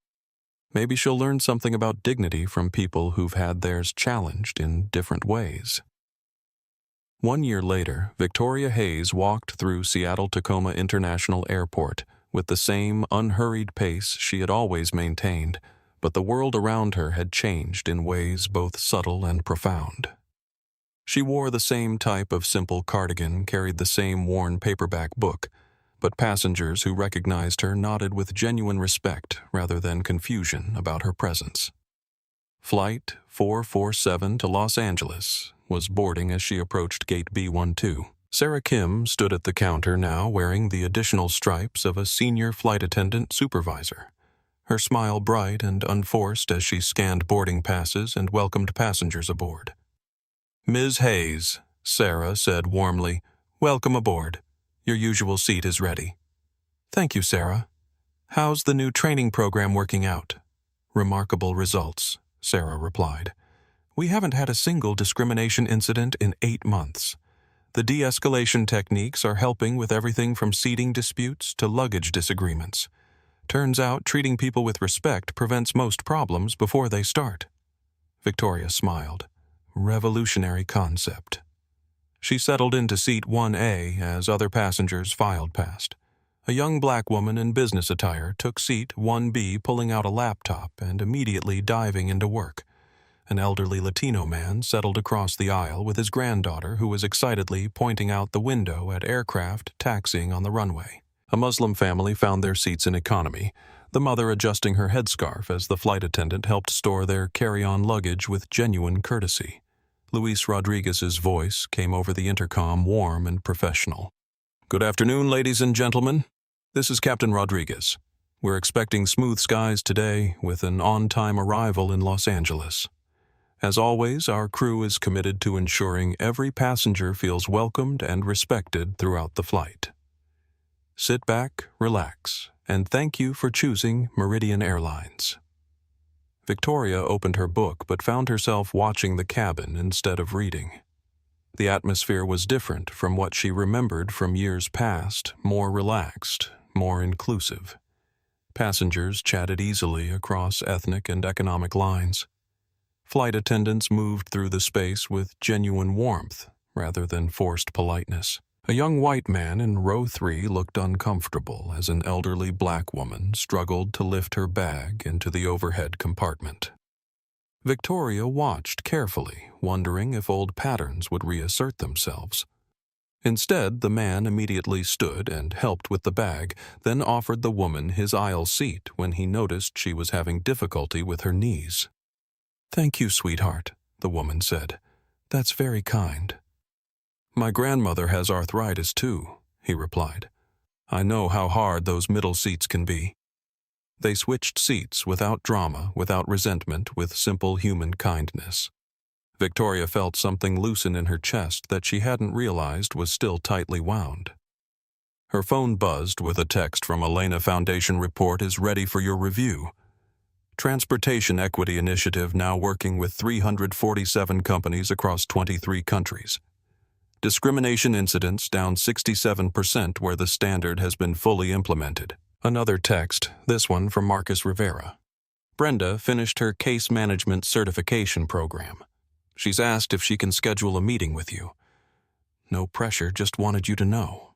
Maybe she'll learn something about dignity from people who've had theirs challenged in different ways. 1 year later, Victoria Hayes walked through Seattle-Tacoma International Airport with the same unhurried pace she had always maintained, but the world around her had changed in ways both subtle and profound. She wore the same type of simple cardigan, carried the same worn paperback book, but passengers who recognized her nodded with genuine respect rather than confusion about her presence. Flight 447 to Los Angeles was boarding as she approached Gate B12. Sarah Kim stood at the counter now wearing the additional stripes of a senior flight attendant supervisor, her smile bright and unforced as she scanned boarding passes and welcomed passengers aboard. Ms. Hayes, Sarah said warmly, welcome aboard. Your usual seat is ready. Thank you, Sarah. How's the new training program working out? Remarkable results, Sarah replied. We haven't had a single discrimination incident in 8 months. The de-escalation techniques are helping with everything from seating disputes to luggage disagreements. Turns out treating people with respect prevents most problems before they start. Victoria smiled. Revolutionary concept. She settled into seat 1A as other passengers filed past. A young black woman in business attire took seat 1B, pulling out a laptop and immediately diving into work. An elderly Latino man settled across the aisle with his granddaughter who was excitedly pointing out the window at aircraft taxiing on the runway. A Muslim family found their seats in economy, the mother adjusting her headscarf as the flight attendant helped store their carry-on luggage with genuine courtesy. Luis Rodriguez's voice came over the intercom, warm and professional. Good afternoon, ladies and gentlemen. This is Captain Rodriguez. We're expecting smooth skies today with an on-time arrival in Los Angeles. As always, our crew is committed to ensuring every passenger feels welcomed and respected throughout the flight. Sit back, relax, and thank you for choosing Meridian Airlines. Victoria opened her book but found herself watching the cabin instead of reading. The atmosphere was different from what she remembered from years past, more relaxed, more inclusive. Passengers chatted easily across ethnic and economic lines. Flight attendants moved through the space with genuine warmth rather than forced politeness. A young white man in row 3 looked uncomfortable as an elderly black woman struggled to lift her bag into the overhead compartment. Victoria watched carefully, wondering if old patterns would reassert themselves. Instead, the man immediately stood and helped with the bag, then offered the woman his aisle seat when he noticed she was having difficulty with her knees. Thank you, sweetheart, the woman said. That's very kind. My grandmother has arthritis too, he replied. I know how hard those middle seats can be. They switched seats without drama, without resentment, with simple human kindness. Victoria felt something loosen in her chest that she hadn't realized was still tightly wound. Her phone buzzed with a text from Elena Foundation report is ready for your review. Transportation Equity Initiative now working with 347 companies across 23 countries. Discrimination incidents down 67% where the standard has been fully implemented. Another text, this one from Marcus Rivera. Brenda finished her case management certification program. She's asked if she can schedule a meeting with you. No pressure, just wanted you to know.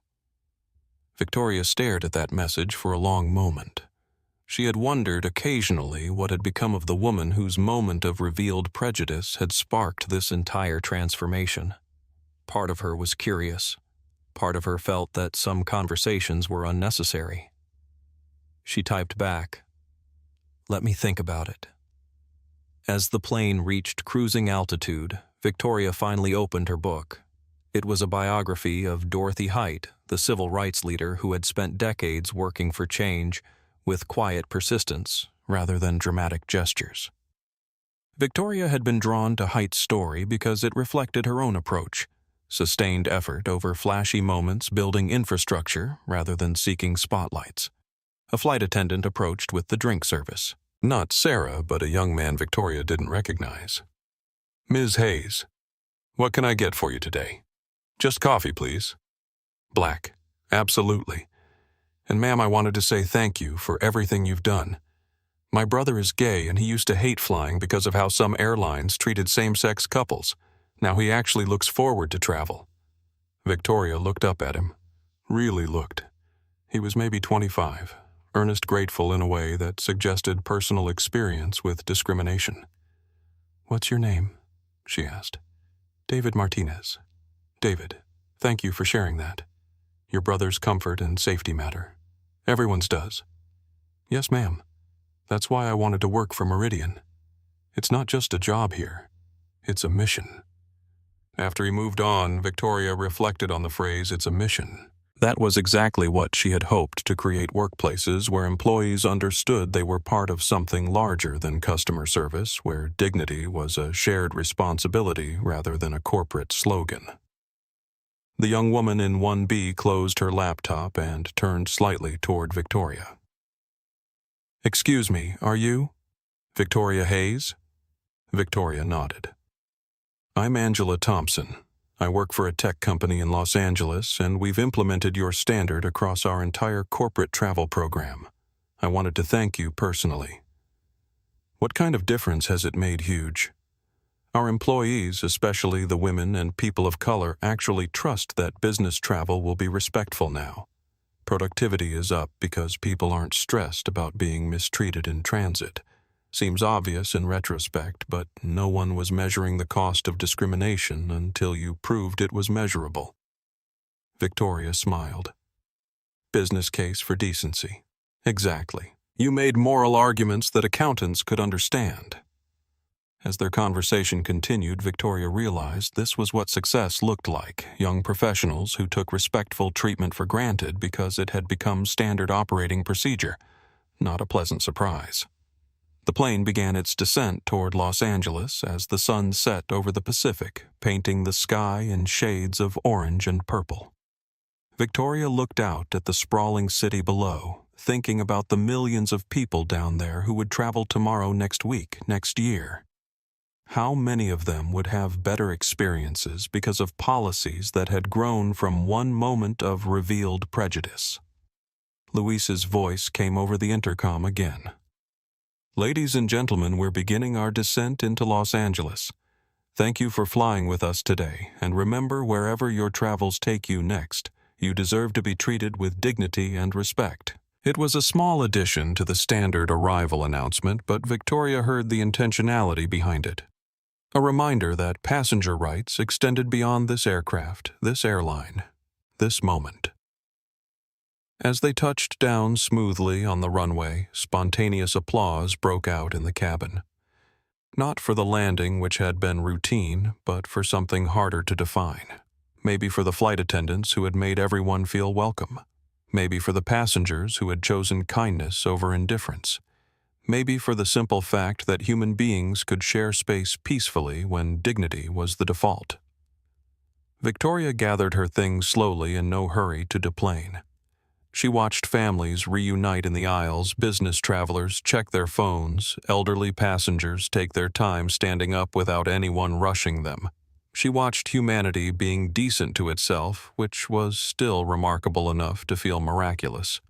Victoria stared at that message for a long moment. She had wondered occasionally what had become of the woman whose moment of revealed prejudice had sparked this entire transformation. Part of her was curious. Part of her felt that some conversations were unnecessary. She typed back, "Let me think about it." As the plane reached cruising altitude, Victoria finally opened her book. It was a biography of Dorothy Height, the civil rights leader who had spent decades working for change with quiet persistence rather than dramatic gestures. Victoria had been drawn to Height's story because it reflected her own approach, sustained effort over flashy moments building infrastructure rather than seeking spotlights. A flight attendant approached with the drink service. Not Sarah, but a young man Victoria didn't recognize. "Ms. Hayes, what can I get for you today?" "Just coffee, please." "Black. Absolutely. And ma'am, I wanted to say thank you for everything you've done. My brother is gay and he used to hate flying because of how some airlines treated same-sex couples. Now he actually looks forward to travel." Victoria looked up at him. Really looked. He was maybe 25, earnest grateful in a way that suggested personal experience with discrimination. "What's your name?" she asked. "David Martinez." "David, thank you for sharing that. Your brother's comfort and safety matter. Everyone's does." "Yes, ma'am. That's why I wanted to work for Meridian. It's not just a job here. It's a mission." After he moved on, Victoria reflected on the phrase, "it's a mission." That was exactly what she had hoped to create workplaces where employees understood they were part of something larger than customer service, where dignity was a shared responsibility rather than a corporate slogan. The young woman in 1B closed her laptop and turned slightly toward Victoria. "Excuse me, are you Victoria Hayes?" Victoria nodded. "I'm Angela Thompson. I work for a tech company in Los Angeles, and we've implemented your standard across our entire corporate travel program. I wanted to thank you personally." "What kind of difference has it made?" "Huge. Our employees, especially the women and people of color, actually trust that business travel will be respectful now. Productivity is up because people aren't stressed about being mistreated in transit. Seems obvious in retrospect, but no one was measuring the cost of discrimination until you proved it was measurable." Victoria smiled. "Business case for decency." "Exactly. You made moral arguments that accountants could understand." As their conversation continued, Victoria realized this was what success looked like, young professionals who took respectful treatment for granted because it had become standard operating procedure. Not a pleasant surprise. The plane began its descent toward Los Angeles as the sun set over the Pacific, painting the sky in shades of orange and purple. Victoria looked out at the sprawling city below, thinking about the millions of people down there who would travel tomorrow, next week, next year. How many of them would have better experiences because of policies that had grown from one moment of revealed prejudice? Luis's voice came over the intercom again. "Ladies and gentlemen, we're beginning our descent into Los Angeles. Thank you for flying with us today, and remember, wherever your travels take you next, you deserve to be treated with dignity and respect." It was a small addition to the standard arrival announcement, but Victoria heard the intentionality behind it. A reminder that passenger rights extended beyond this aircraft, this airline, this moment. As they touched down smoothly on the runway, spontaneous applause broke out in the cabin. Not for the landing, which had been routine, but for something harder to define. Maybe for the flight attendants who had made everyone feel welcome. Maybe for the passengers who had chosen kindness over indifference. Maybe for the simple fact that human beings could share space peacefully when dignity was the default. Victoria gathered her things slowly in no hurry to deplane. She watched families reunite in the aisles, business travelers check their phones, elderly passengers take their time standing up without anyone rushing them. She watched humanity being decent to itself, which was still remarkable enough to feel miraculous.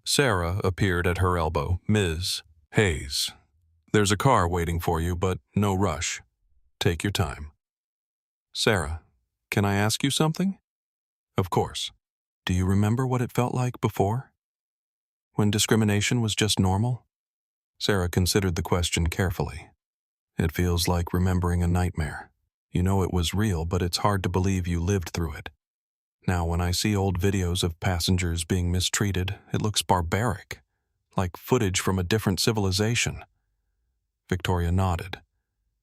Sarah appeared at her elbow. "Ms. Hayes, there's a car waiting for you, but no rush. Take your time." "Sarah, can I ask you something?" "Of course. Do you remember what it felt like before? When discrimination was just normal?" Sarah considered the question carefully. "It feels like remembering a nightmare. You know it was real, but it's hard to believe you lived through it. Now, when I see old videos of passengers being mistreated, it looks barbaric, like footage from a different civilization." Victoria nodded.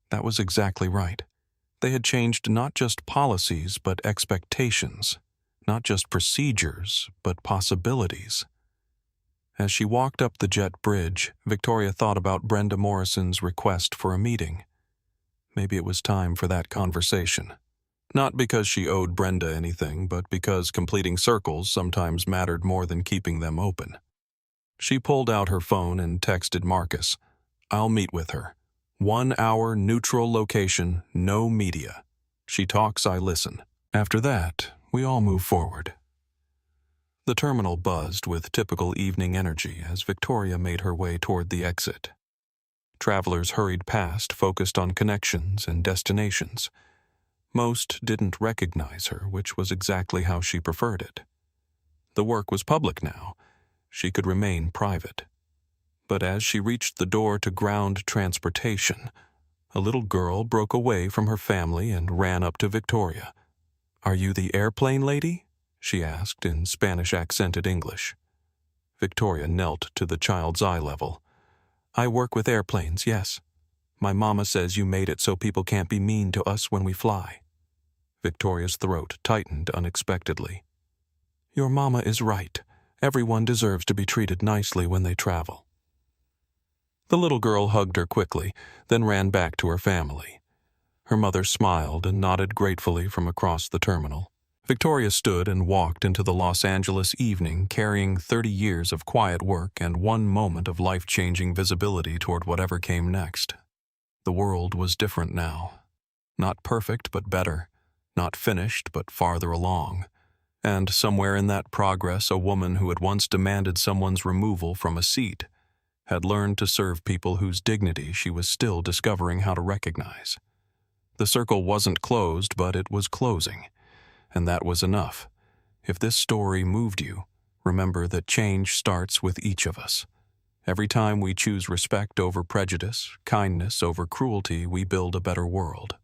That was exactly right. They had changed not just policies, but expectations. Not just procedures, but possibilities. As she walked up the jet bridge, Victoria thought about Brenda Morrison's request for a meeting. Maybe it was time for that conversation. Not because she owed Brenda anything, but because completing circles sometimes mattered more than keeping them open. She pulled out her phone and texted Marcus. "I'll meet with her. 1 hour, neutral location, no media. She talks, I listen. After that, we all move forward." The terminal buzzed with typical evening energy as Victoria made her way toward the exit. Travelers hurried past, focused on connections and destinations. Most didn't recognize her, which was exactly how she preferred it. The work was public now. She could remain private. But as she reached the door to ground transportation, a little girl broke away from her family and ran up to Victoria. "Are you the airplane lady?" she asked in Spanish-accented English. Victoria knelt to the child's eye level. "I work with airplanes, yes. My mama says you made it so people can't be mean to us when we fly." Victoria's throat tightened unexpectedly. "Your mama is right. Everyone deserves to be treated nicely when they travel." The little girl hugged her quickly, then ran back to her family. Her mother smiled and nodded gratefully from across the terminal. Victoria stood and walked into the Los Angeles evening, carrying 30 years of quiet work and 1 moment of life-changing visibility toward whatever came next. The world was different now. Not perfect, but better. Not finished, but farther along. And somewhere in that progress, a woman who had once demanded someone's removal from a seat had learned to serve people whose dignity she was still discovering how to recognize. The circle wasn't closed, but it was closing. And that was enough. If this story moved you, remember that change starts with each of us. Every time we choose respect over prejudice, kindness over cruelty, we build a better world.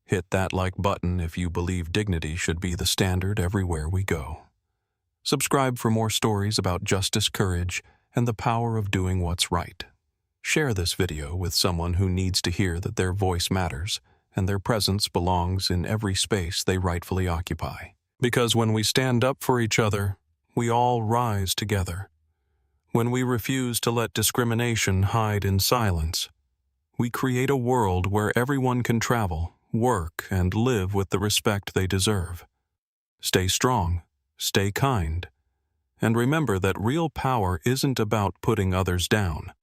Hit that like button if you believe dignity should be the standard everywhere we go. Subscribe for more stories about justice, courage, and the power of doing what's right. Share this video with someone who needs to hear that their voice matters and their presence belongs in every space they rightfully occupy. Because when we stand up for each other, we all rise together. When we refuse to let discrimination hide in silence, we create a world where everyone can travel, work, and live with the respect they deserve. Stay strong, stay kind, and remember that real power isn't about putting others down.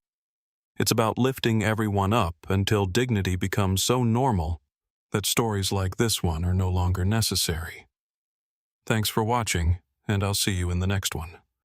It's about lifting everyone up until dignity becomes so normal that stories like this one are no longer necessary. Thanks for watching, and I'll see you in the next one.